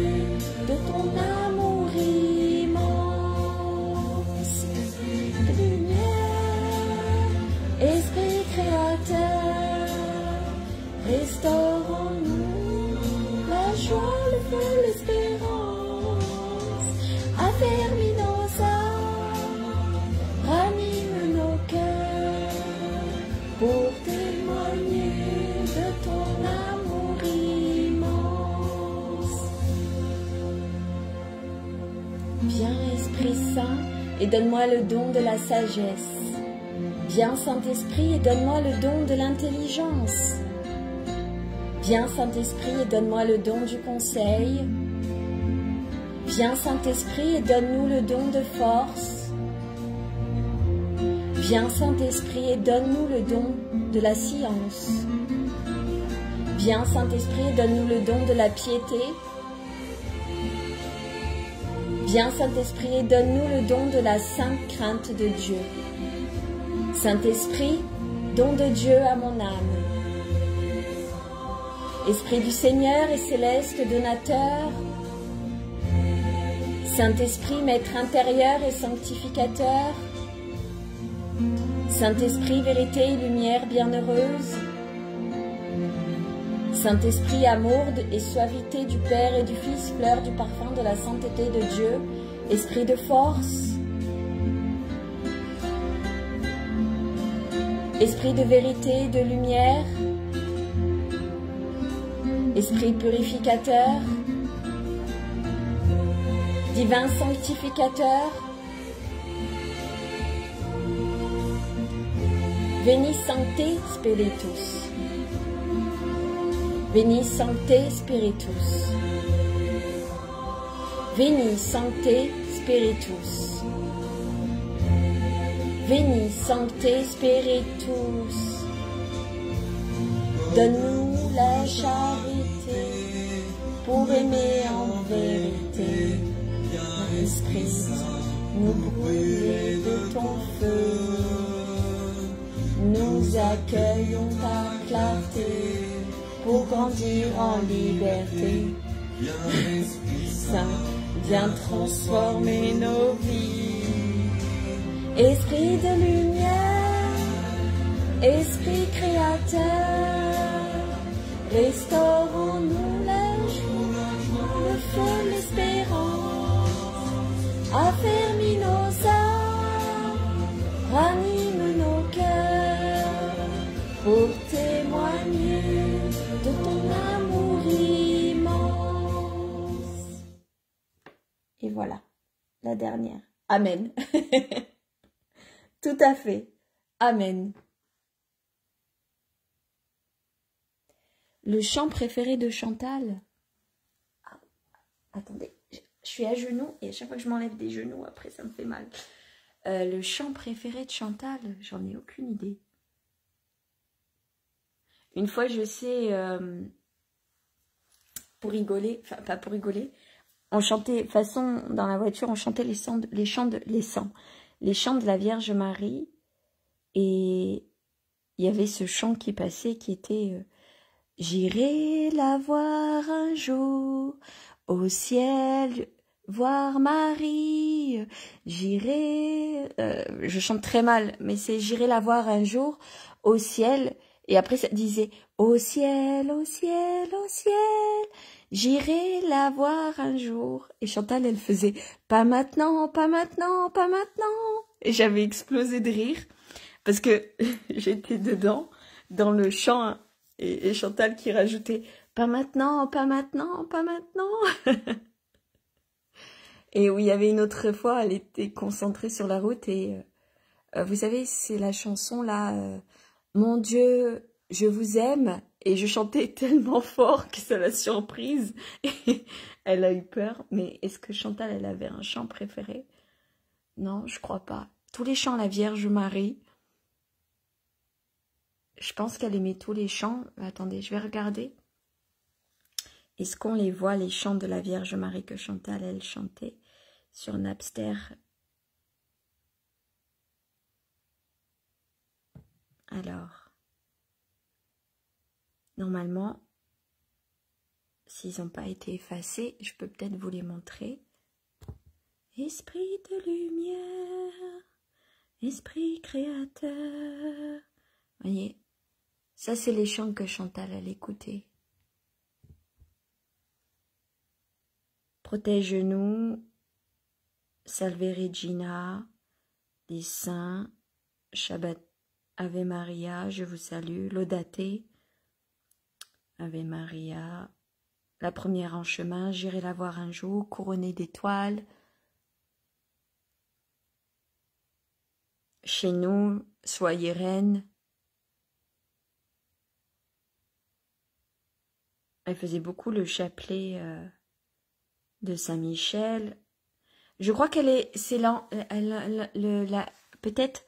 de ton amour immense. De lumière, Esprit créateur, restaurons-nous la joie, le feu, l'espérance. Affermis nos âmes, ranime nos cœurs pour témoigner de ton amour immense. Viens Esprit Saint et donne-moi le don de la sagesse. Viens Saint-Esprit et donne-moi le don de l'intelligence. Viens Saint-Esprit et donne-moi le don du conseil. Viens Saint-Esprit et donne-nous le don de force. Viens Saint-Esprit et donne-nous le don de la science. Viens Saint-Esprit et donne-nous le don de la piété. Viens Saint-Esprit et donne-nous le don de la sainte crainte de Dieu. Saint-Esprit, don de Dieu à mon âme. Esprit du Seigneur et céleste donateur. Saint-Esprit, maître intérieur et sanctificateur. Saint-Esprit, vérité et lumière bienheureuse. Saint-Esprit, amour et suavité du Père et du Fils, fleur du parfum de la sainteté de Dieu. Esprit de force. Esprit de vérité et de lumière. Esprit purificateur. Divin sanctificateur. Veni Sancte Spiritus. Veni Sancte Spiritus. Veni Sancte Spiritus. Veni Sancte Spiritus. Donne-nous la charité pour aimer en vérité. Esprit Saint, nous brûler de ton feu. Nous accueillons ta clarté pour grandir en liberté. Viens Esprit Saint, viens transformer nos vies. Esprit de lumière, Esprit créateur, restaurons-nous la joie, le feu, l'espérance. Affermis nos âmes, ranime nos cœurs pour témoigner de ton amour immense. Et voilà, la dernière. Amen. Tout à fait. Amen. Le chant préféré de Chantal. Ah, attendez, je suis à genoux et à chaque fois que je m'enlève des genoux, après ça me fait mal. Le chant préféré de Chantal, j'en ai aucune idée. Une fois, je sais, pour rigoler, enfin pas pour rigoler, on chantait, façon dans la voiture, on chantait les chants de la Vierge Marie, et il y avait ce chant qui passait qui était j'irai la voir un jour au ciel, voir Marie, j'irai, je chante très mal, mais c'est j'irai la voir un jour au ciel, et après ça disait au ciel, au ciel, au ciel, j'irai la voir un jour. Et Chantal, elle faisait pas maintenant, pas maintenant, pas maintenant. Et j'avais explosé de rire parce que j'étais dedans, dans le chant, et Chantal qui rajoutait pas maintenant, pas maintenant, pas maintenant. Et où il y avait une autre fois, elle était concentrée sur la route et vous savez, c'est la chanson là, Mon Dieu, je vous aime. Et je chantais tellement fort que ça l'a surprise. Et elle a eu peur. Mais est-ce que Chantal, elle avait un chant préféré? Non, je crois pas. Tous les chants, la Vierge Marie. Je pense qu'elle aimait tous les chants. Attendez, je vais regarder. Est-ce qu'on les voit, les chants de la Vierge Marie que Chantal, elle chantait sur Napster? Alors... Normalement, s'ils n'ont pas été effacés, je peux peut-être vous les montrer. Esprit de lumière, esprit créateur. Voyez, ça c'est les chants que Chantal elle écoutait. Protège-nous, Salve Regina, les saints, Shabbat, Ave Maria, je vous salue, Laudate, Ave Maria, la première en chemin, j'irai la voir un jour, couronnée d'étoiles. Chez nous, soyez reine. Elle faisait beaucoup le chapelet de Saint-Michel. Je crois qu'elle est, c'est peut-être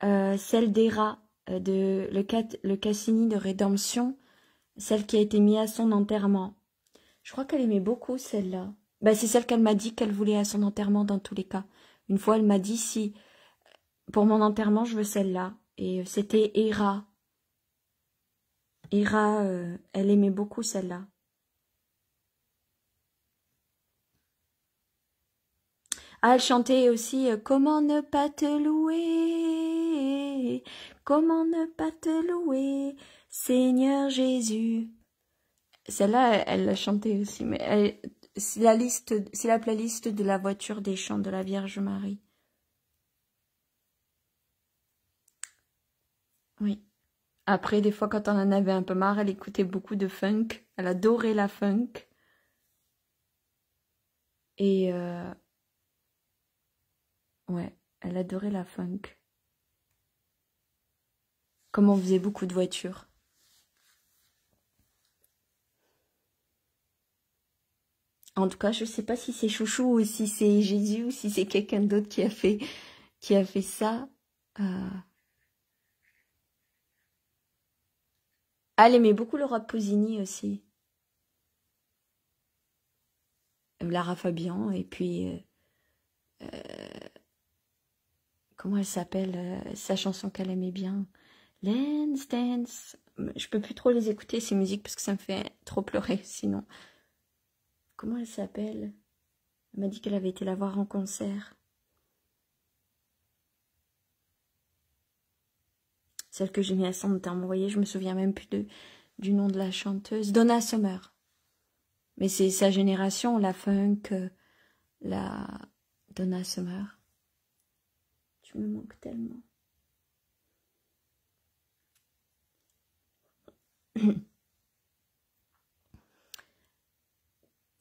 celle d'Héra, le Cassini de Rédemption. Celle qui a été mise à son enterrement. Je crois qu'elle aimait beaucoup celle-là. Ben, c'est celle qu'elle m'a dit qu'elle voulait à son enterrement dans tous les cas. Une fois, elle m'a dit si pour mon enterrement, je veux celle-là. Et c'était Héra. Héra, elle aimait beaucoup celle-là. Ah, elle chantait aussi Comment ne pas te louer? Comment ne pas te louer, Seigneur Jésus? Celle-là, elle l'a chantée aussi, mais c'est la playlist de la voiture des chants de la Vierge Marie. Oui. Après, des fois, quand on en avait un peu marre, elle écoutait beaucoup de funk. Elle adorait la funk. Et ouais, elle adorait la funk. Comme on faisait beaucoup de voitures. En tout cas, je ne sais pas si c'est Chouchou ou si c'est Jésus ou si c'est quelqu'un d'autre qui a fait ça. Elle aimait beaucoup Laura Pausini aussi. Lara Fabian et puis comment elle s'appelle sa chanson qu'elle aimait bien. Let's Dance. Je peux plus trop les écouter ces musiques parce que ça me fait trop pleurer sinon. Comment elle s'appelle? Elle m'a dit qu'elle avait été la voir en concert. Celle que j'ai mis à son temps. Vous voyez, je me souviens même plus du nom de la chanteuse. Donna Summer. Mais c'est sa génération, la funk, la Donna Summer. Tu me manques tellement.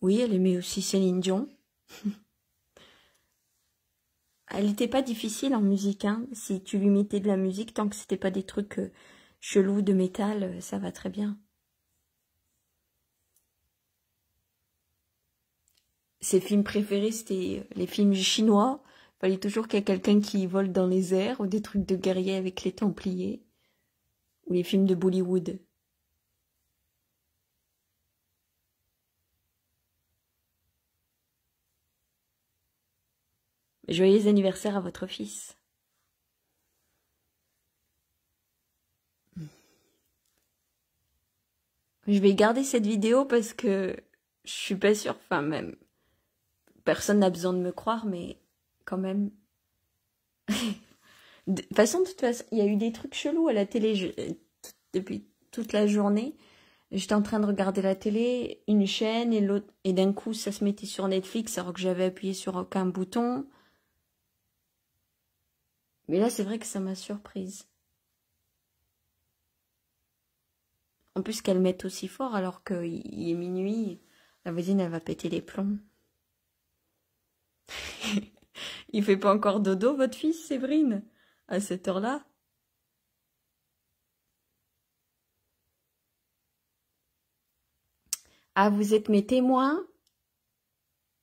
Oui, elle aimait aussi Céline Dion. Elle n'était pas difficile en musique, hein. Si tu lui mettais de la musique, tant que c'était pas des trucs chelous de métal, ça va très bien. Ses films préférés, c'était les films chinois. Il fallait toujours qu'il y ait quelqu'un qui vole dans les airs, ou des trucs de guerriers avec les Templiers, ou les films de Bollywood. Joyeux anniversaire à votre fils. Je vais garder cette vidéo parce que je suis pas sûre, enfin même, personne n'a besoin de me croire, mais quand même. De toute façon, il y a eu des trucs chelous à la télé depuis toute la journée. J'étais en train de regarder la télé, une chaîne et l'autre, et d'un coup ça se mettait sur Netflix alors que j'avais appuyé sur aucun bouton. Mais là, c'est vrai que ça m'a surprise. En plus qu'elles mettent aussi fort alors qu'il est minuit, la voisine, elle va péter les plombs. Il fait pas encore dodo, votre fils, Séverine, à cette heure-là? Ah, vous êtes mes témoins?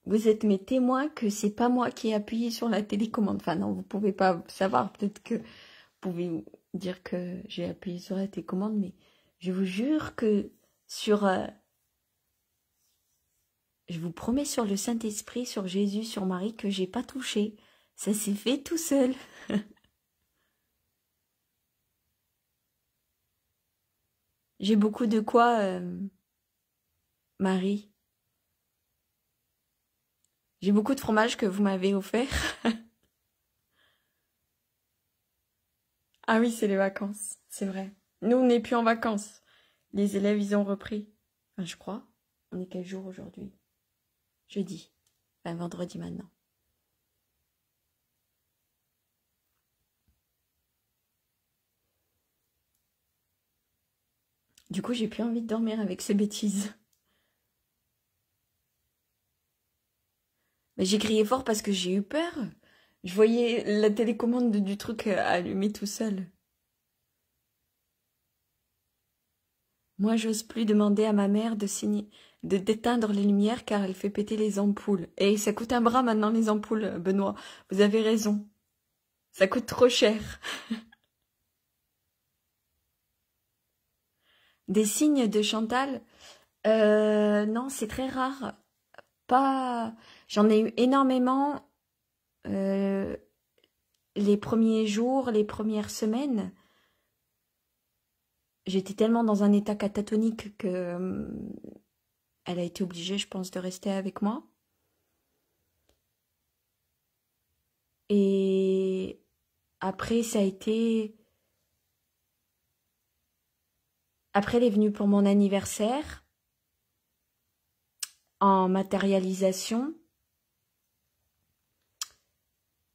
Vous êtes mes témoins que c'est pas moi qui ai appuyé sur la télécommande. Enfin non, vous pouvez pas savoir. Peut-être que vous pouvez dire que j'ai appuyé sur la télécommande, mais je vous jure que sur... je vous promets sur le Saint-Esprit, sur Jésus, sur Marie, que j'ai pas touché. Ça s'est fait tout seul. J'ai beaucoup de quoi, Marie? J'ai beaucoup de fromage que vous m'avez offert. Ah oui, c'est les vacances, c'est vrai. Nous, on n'est plus en vacances. Les élèves, ils ont repris. Enfin, je crois. On est quel jour aujourd'hui? Jeudi. Enfin, vendredi maintenant. Du coup, j'ai plus envie de dormir avec ces bêtises. Mais j'ai crié fort parce que j'ai eu peur. Je voyais la télécommande du truc allumée tout seul. Moi, j'ose plus demander à ma mère d'éteindre les lumières car elle fait péter les ampoules. Et ça coûte un bras maintenant les ampoules, Benoît. Vous avez raison. Ça coûte trop cher. Des signes de Chantal? Non, c'est très rare. Pas... J'en ai eu énormément les premiers jours, les premières semaines. J'étais tellement dans un état catatonique que elle a été obligée, je pense, de rester avec moi. Et après, ça a été... Après, elle est venue pour mon anniversaire, en matérialisation.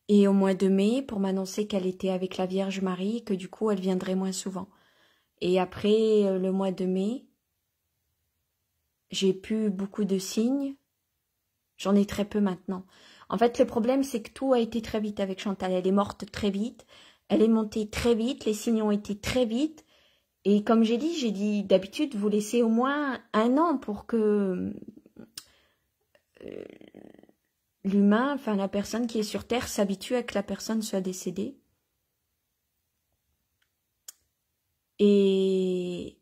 Et au mois de mai, pour m'annoncer qu'elle était avec la Vierge Marie et que du coup, elle viendrait moins souvent. Et après le mois de mai, j'ai plus beaucoup de signes. J'en ai très peu maintenant. En fait, le problème, c'est que tout a été très vite avec Chantal. Elle est morte très vite. Elle est montée très vite. Les signes ont été très vite. Et comme j'ai dit d'habitude, vous laissez au moins 1 an pour que l'humain, enfin la personne qui est sur Terre, s'habitue à que la personne soit décédée. Et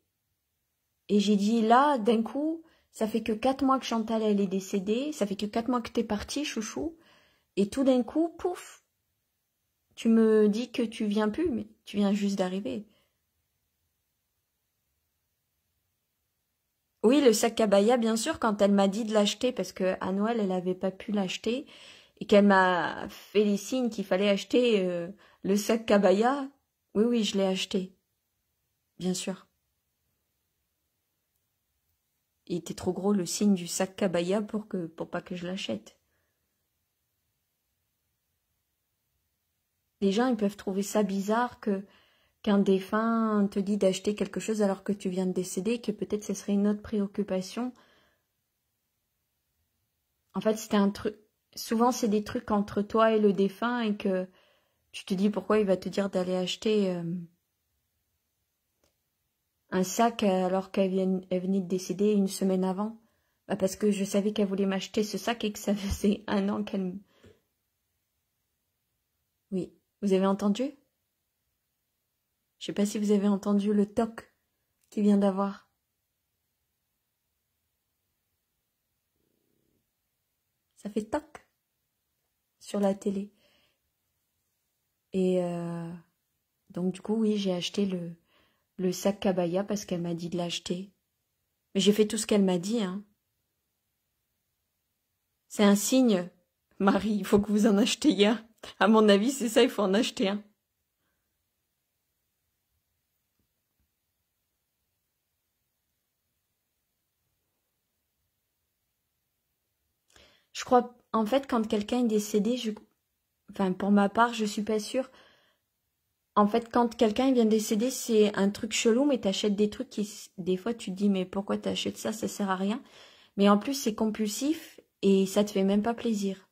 j'ai dit là, d'un coup, ça fait que 4 mois que Chantal elle est décédée, ça fait que 4 mois que t'es parti, chouchou, et tout d'un coup, pouf, tu me dis que tu viens plus, mais tu viens juste d'arriver. Oui, le sac Cabaya, bien sûr, quand elle m'a dit de l'acheter, parce que à Noël, elle n'avait pas pu l'acheter, et qu'elle m'a fait les signes qu'il fallait acheter le sac Cabaya, oui, je l'ai acheté. Bien sûr. Il était trop gros le signe du sac Cabaya pour pas que je l'achète. Les gens, ils peuvent trouver ça bizarre qu'un défunt te dit d'acheter quelque chose alors que tu viens de décéder, que peut-être ce serait une autre préoccupation. En fait, c'était un truc... Souvent, c'est des trucs entre toi et le défunt et que tu te dis pourquoi il va te dire d'aller acheter un sac alors qu'elle venait de décéder 1 semaine avant. Bah parce que je savais qu'elle voulait m'acheter ce sac et que ça faisait 1 an qu'elle... Oui, vous avez entendu? Je sais pas si vous avez entendu le toc qu'il vient d'avoir. Ça fait toc sur la télé. Et donc du coup, oui, j'ai acheté le sac Cabaya parce qu'elle m'a dit de l'acheter. Mais j'ai fait tout ce qu'elle m'a dit, hein. C'est un signe, Marie, il faut que vous en achetiez un. À mon avis, c'est ça, il faut en acheter un. Je crois, en fait, quand quelqu'un est décédé, enfin, pour ma part, je suis pas sûre. En fait, quand quelqu'un vient de décéder, c'est un truc chelou, mais t'achètes des trucs qui, des fois, tu te dis, mais pourquoi t'achètes ça, ça sert à rien. Mais en plus, c'est compulsif et ça te fait même pas plaisir.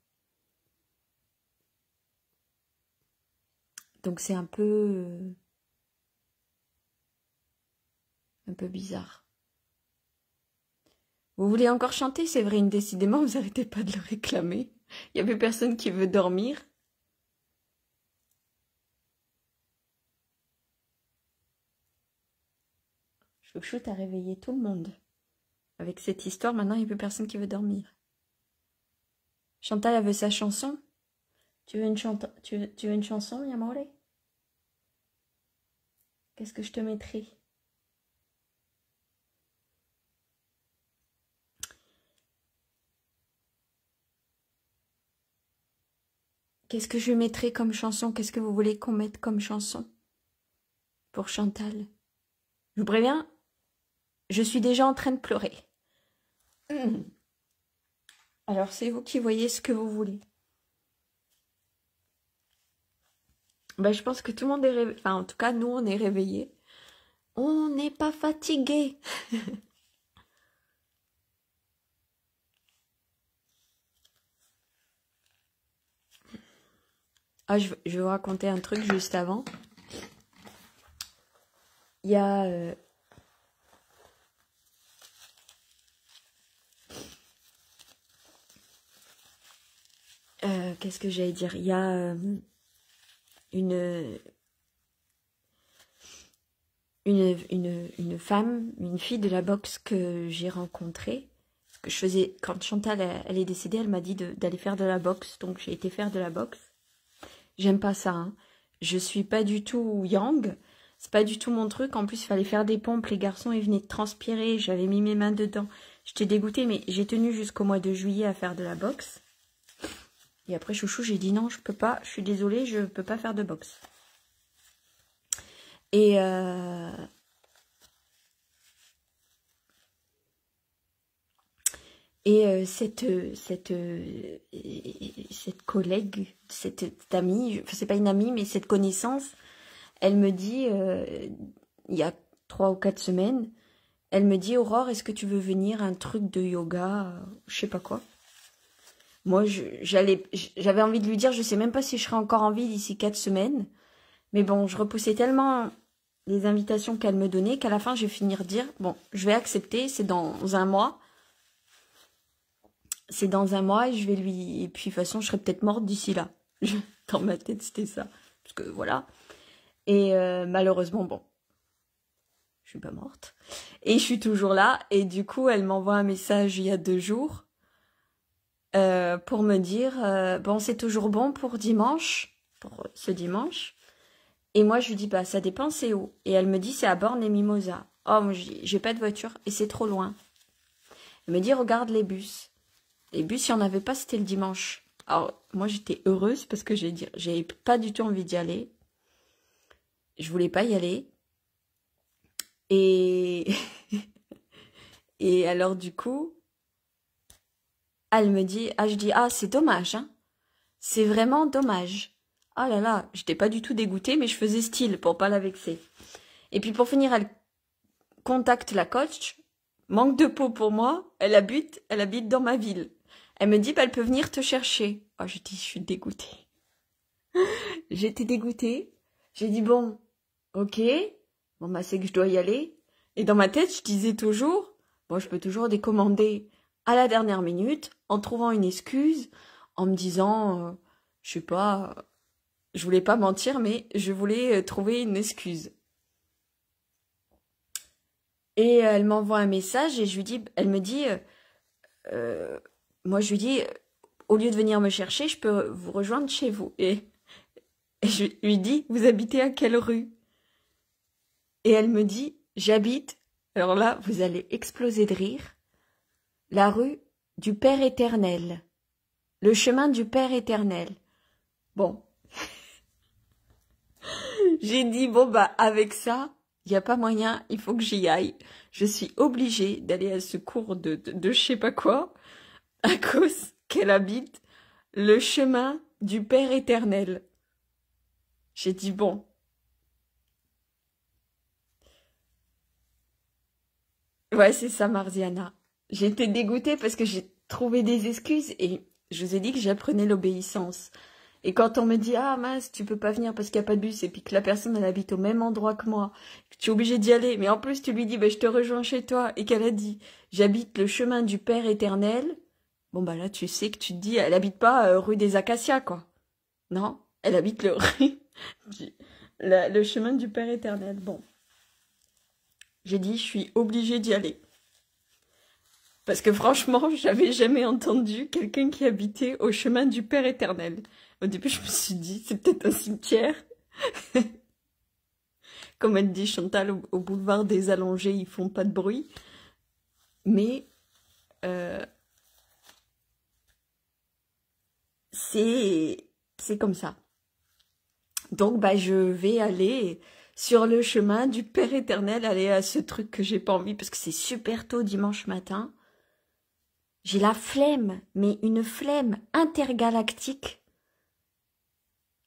Donc c'est un peu bizarre. Vous voulez encore chanter, Séverine? Décidément, vous n'arrêtez pas de le réclamer. Il n'y a plus personne qui veut dormir. Chouchou, t'as réveillé tout le monde. Avec cette histoire, maintenant, il n'y a plus personne qui veut dormir. Chantal, elle veut sa chanson. Tu veux une chanson, Yamore? Qu'est-ce que je te mettrai? Qu'est-ce que je mettrai comme chanson? Qu'est-ce que vous voulez qu'on mette comme chanson pour Chantal? Je vous préviens, je suis déjà en train de pleurer. Alors c'est vous qui voyez ce que vous voulez. Ben, je pense que tout le monde est réveillé. Enfin, en tout cas, nous, on est réveillés. On n'est pas fatigués. Ah, je vais vous raconter un truc juste avant. Il y a... qu'est-ce que j'allais dire? Il y a une femme, une fille de la boxe que j'ai rencontrée. Ce que je faisais quand Chantal elle est décédée, elle m'a dit d'aller faire de la boxe. Donc j'ai été faire de la boxe. J'aime pas ça, hein. Je suis pas du tout yang, c'est pas du tout mon truc. En plus, il fallait faire des pompes, les garçons ils venaient de transpirer, j'avais mis mes mains dedans. J'étais dégoûtée, mais j'ai tenu jusqu'au mois de juillet à faire de la boxe. Et après, chouchou, j'ai dit non, je peux pas, je suis désolée, je peux pas faire de boxe. Et cette collègue, cette amie, enfin, c'est pas une amie, mais cette connaissance, elle me dit, il y a 3 ou 4 semaines, elle me dit, Aurore, est-ce que tu veux venir à un truc de yoga, je sais pas quoi. Moi, j'avais envie de lui dire, je sais même pas si je serai encore en vie d'ici 4 semaines, mais bon, je repoussais tellement les invitations qu'elle me donnait qu'à la fin, je vais finir dire, bon, je vais accepter, c'est dans un mois. C'est dans un mois et je vais lui... Et puis, de toute façon, je serai peut-être morte d'ici là. Dans ma tête, c'était ça. Parce que, voilà. Et malheureusement, bon, je suis pas morte. Et je suis toujours là. Et du coup, elle m'envoie un message il y a 2 jours pour me dire, bon, c'est toujours bon pour dimanche, pour ce dimanche. Et moi, je lui dis, bah, ça dépend, c'est où? Et elle me dit, c'est à Bornes-les-Mimosas. Oh, moi, j'ai pas de voiture et c'est trop loin. Elle me dit, regarde les bus. Les bus, il n'y en avait pas, c'était le dimanche. Alors, moi, j'étais heureuse parce que j'avais pas du tout envie d'y aller. Je voulais pas y aller. Et... Et alors, du coup, elle me dit, je dis, c'est dommage, hein. C'est vraiment dommage. Ah là là, j'étais pas du tout dégoûtée, mais je faisais style pour pas la vexer. Et puis, pour finir, elle contacte la coach. Manque de peau pour moi, elle habite dans ma ville. Elle me dit, elle peut venir te chercher. Oh, je dis, je suis dégoûtée. J'étais dégoûtée. J'ai dit, bon, ok. Bon, bah, c'est que je dois y aller. Et dans ma tête, je disais toujours, bon, je peux toujours décommander à la dernière minute, en trouvant une excuse, en me disant, je sais pas, je voulais pas mentir, mais je voulais trouver une excuse. Et elle m'envoie un message et je lui dis, elle me dit, moi je lui dis, au lieu de venir me chercher, je peux vous rejoindre chez vous. Et je lui dis, vous habitez à quelle rue? Et elle me dit, j'habite, alors là, vous allez exploser de rire, la rue du Père Éternel, le chemin du Père Éternel. Bon, j'ai dit, bon bah avec ça, il n'y a pas moyen, il faut que j'y aille. Je suis obligée d'aller à ce cours de je sais pas quoi, à cause qu'elle habite le chemin du Père Éternel. J'ai dit, bon. Ouais, c'est ça, Marziana. J'étais dégoûtée parce que j'ai trouvé des excuses et je vous ai dit que j'apprenais l'obéissance. Et quand on me dit, ah mince, tu peux pas venir parce qu'il n'y a pas de bus, et puis que la personne, elle habite au même endroit que moi, que tu es obligé d'y aller, mais en plus tu lui dis, bah, je te rejoins chez toi, et qu'elle a dit, j'habite le chemin du Père éternel, bon bah là tu sais que tu te dis, elle habite pas rue des Acacias, quoi. Non, elle habite le chemin du Père éternel. Bon. J'ai dit, je suis obligée d'y aller. Parce que franchement, j'avais jamais entendu quelqu'un qui habitait au chemin du Père éternel. Au début, je me suis dit, c'est peut-être un cimetière. Comme elle dit Chantal, au boulevard des Allongés, ils font pas de bruit. Mais c'est comme ça. Donc, bah, je vais aller sur le chemin du Père éternel, aller à ce truc que j'ai pas envie, parce que c'est super tôt dimanche matin. J'ai la flemme, mais une flemme intergalactique.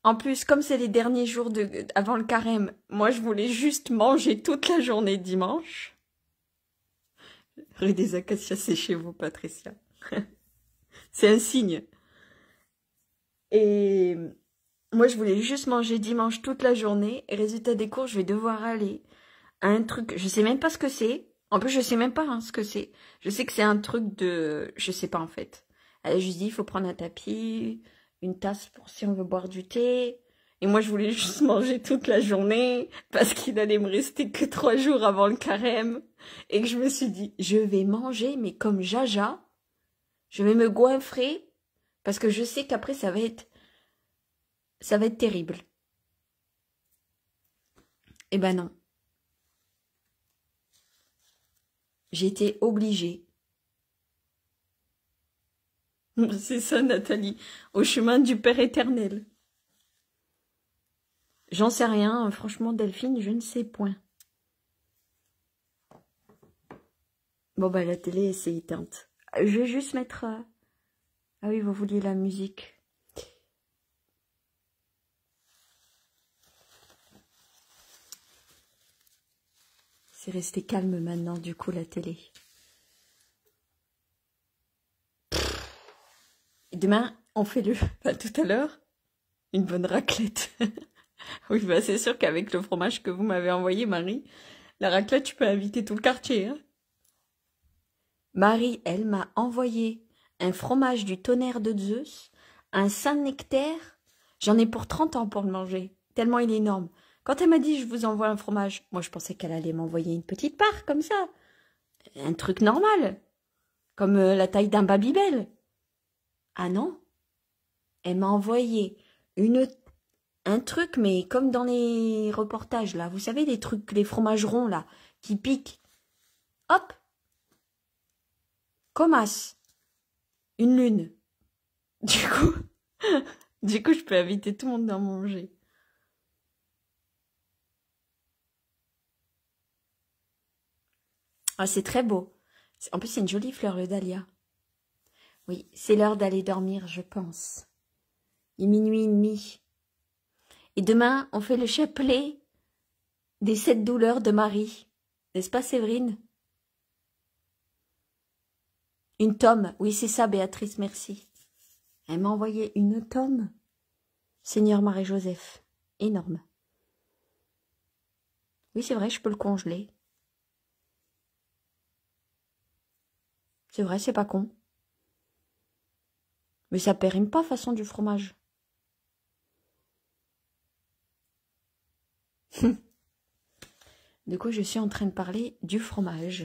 En plus, comme c'est les derniers jours avant le carême, moi je voulais juste manger toute la journée dimanche. Rue des Acacias, c'est chez vous, Patricia. C'est un signe. Et moi je voulais juste manger dimanche toute la journée. Et résultat des cours, je vais devoir aller à un truc, je sais même pas ce que c'est. En plus, je sais même pas ce que c'est. Je sais que c'est un truc de... Je sais pas, en fait. Elle a juste dit, il faut prendre un tapis, une tasse pour si on veut boire du thé. Et moi, je voulais juste manger toute la journée parce qu'il allait me rester que 3 jours avant le carême. Et que je me suis dit, je vais manger, mais comme Jaja. Je vais me goinfrer parce que je sais qu'après, ça va être terrible. Eh ben non. J'ai été obligée. C'est ça, Nathalie. Au chemin du Père éternel. J'en sais rien. Franchement, Delphine, je ne sais point. Bon, bah, la télé, c'est éteinte. Je vais juste mettre... Ah oui, vous vouliez la musique. C'est resté calme maintenant, du coup, la télé. Et demain, on fait tout à l'heure, une bonne raclette. Oui, bah c'est sûr qu'avec le fromage que vous m'avez envoyé, Marie, la raclette, tu peux inviter tout le quartier. Hein. Marie, elle m'a envoyé un fromage du tonnerre de Zeus, un Saint-Nectaire. J'en ai pour 30 ans pour le manger, tellement il est énorme. Quand elle m'a dit, je vous envoie un fromage, moi je pensais qu'elle allait m'envoyer une petite part, comme ça. Un truc normal, comme la taille d'un Babybel. Ah non, elle m'a envoyé un truc, mais comme dans les reportages, là. Vous savez, les trucs, les fromages ronds, là, qui piquent. Hop, comme as. Une lune. Du coup, je peux inviter tout le monde à manger. Ah, c'est très beau. En plus, c'est une jolie fleur, le dahlia. Oui, c'est l'heure d'aller dormir, je pense. Il est 00h30. Et demain, on fait le chapelet des 7 douleurs de Marie. N'est-ce pas, Séverine? Une tome. Oui, c'est ça, Béatrice, merci. Elle m'a envoyé une tome. Seigneur Marie-Joseph. Énorme. Oui, c'est vrai, je peux le congeler. C'est vrai, c'est pas con. Mais ça périme pas façon du fromage. De quoi je suis en train de parler du fromage.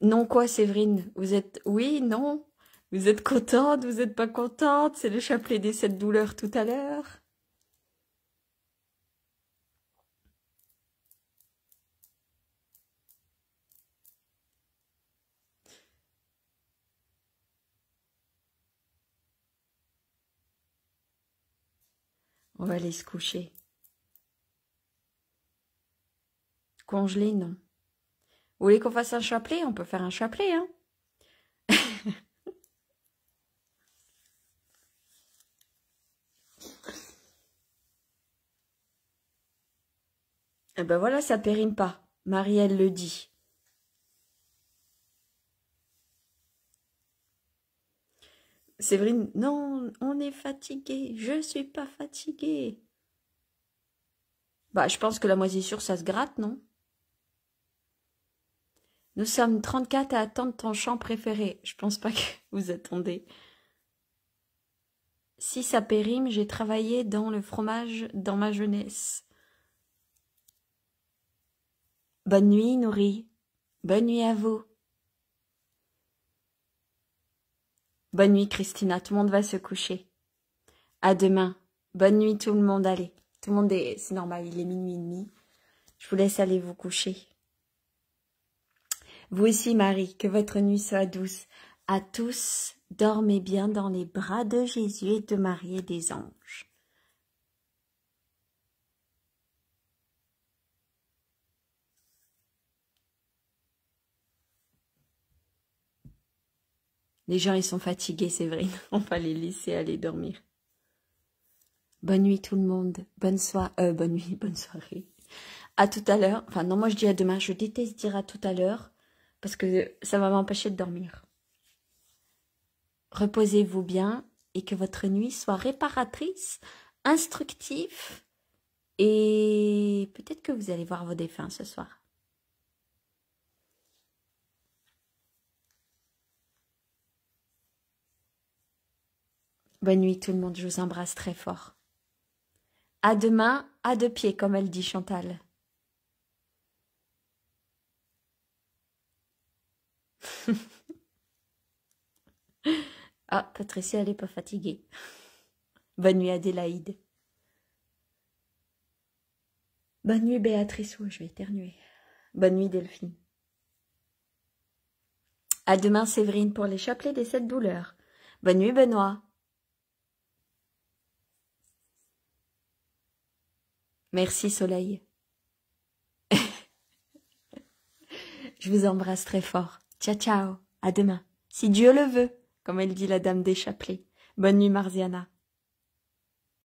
Non quoi, Séverine? Vous êtes... Oui, non? Vous êtes contente? Vous êtes pas contente? C'est le chapelet des 7 douleurs tout à l'heure. On va aller se coucher. Congelé, non. Vous voulez qu'on fasse un chapelet? On peut faire un chapelet, hein. Eh ben voilà, ça périme pas. Marie-Elle le dit. Séverine, non, on est fatigué. Je suis pas fatiguée. Bah, je pense que la moisissure, ça se gratte, non? Nous sommes 34 à attendre ton chant préféré. Je pense pas que vous attendez. Si ça périme, j'ai travaillé dans le fromage dans ma jeunesse. Bonne nuit, Nourri. Bonne nuit à vous. Bonne nuit, Christina. Tout le monde va se coucher. À demain. Bonne nuit, tout le monde. Allez. Tout le monde est... C'est normal, il est minuit et demi. Je vous laisse aller vous coucher. Vous aussi, Marie, que votre nuit soit douce. À tous, dormez bien dans les bras de Jésus et de Marie et des anges. Les gens, ils sont fatigués, Séverine. On va les laisser aller dormir. Bonne nuit tout le monde. Bonne nuit, bonne soirée. À tout à l'heure. Enfin, non, moi je dis à demain. Je déteste dire à tout à l'heure parce que ça va m'empêcher de dormir. Reposez-vous bien et que votre nuit soit réparatrice, instructive et peut-être que vous allez voir vos défunts ce soir. Bonne nuit tout le monde, je vous embrasse très fort. À demain, à deux pieds, comme elle dit Chantal. Ah, Patricia, elle n'est pas fatiguée. Bonne nuit Adélaïde. Bonne nuit Béatrice, oh, je vais éternuer. Bonne nuit Delphine. À demain Séverine pour les chapelets des 7 douleurs. Bonne nuit Benoît. Merci Soleil. Je vous embrasse très fort. Ciao ciao, à demain. Si Dieu le veut, comme elle dit la dame des chapelets. Bonne nuit Marziana.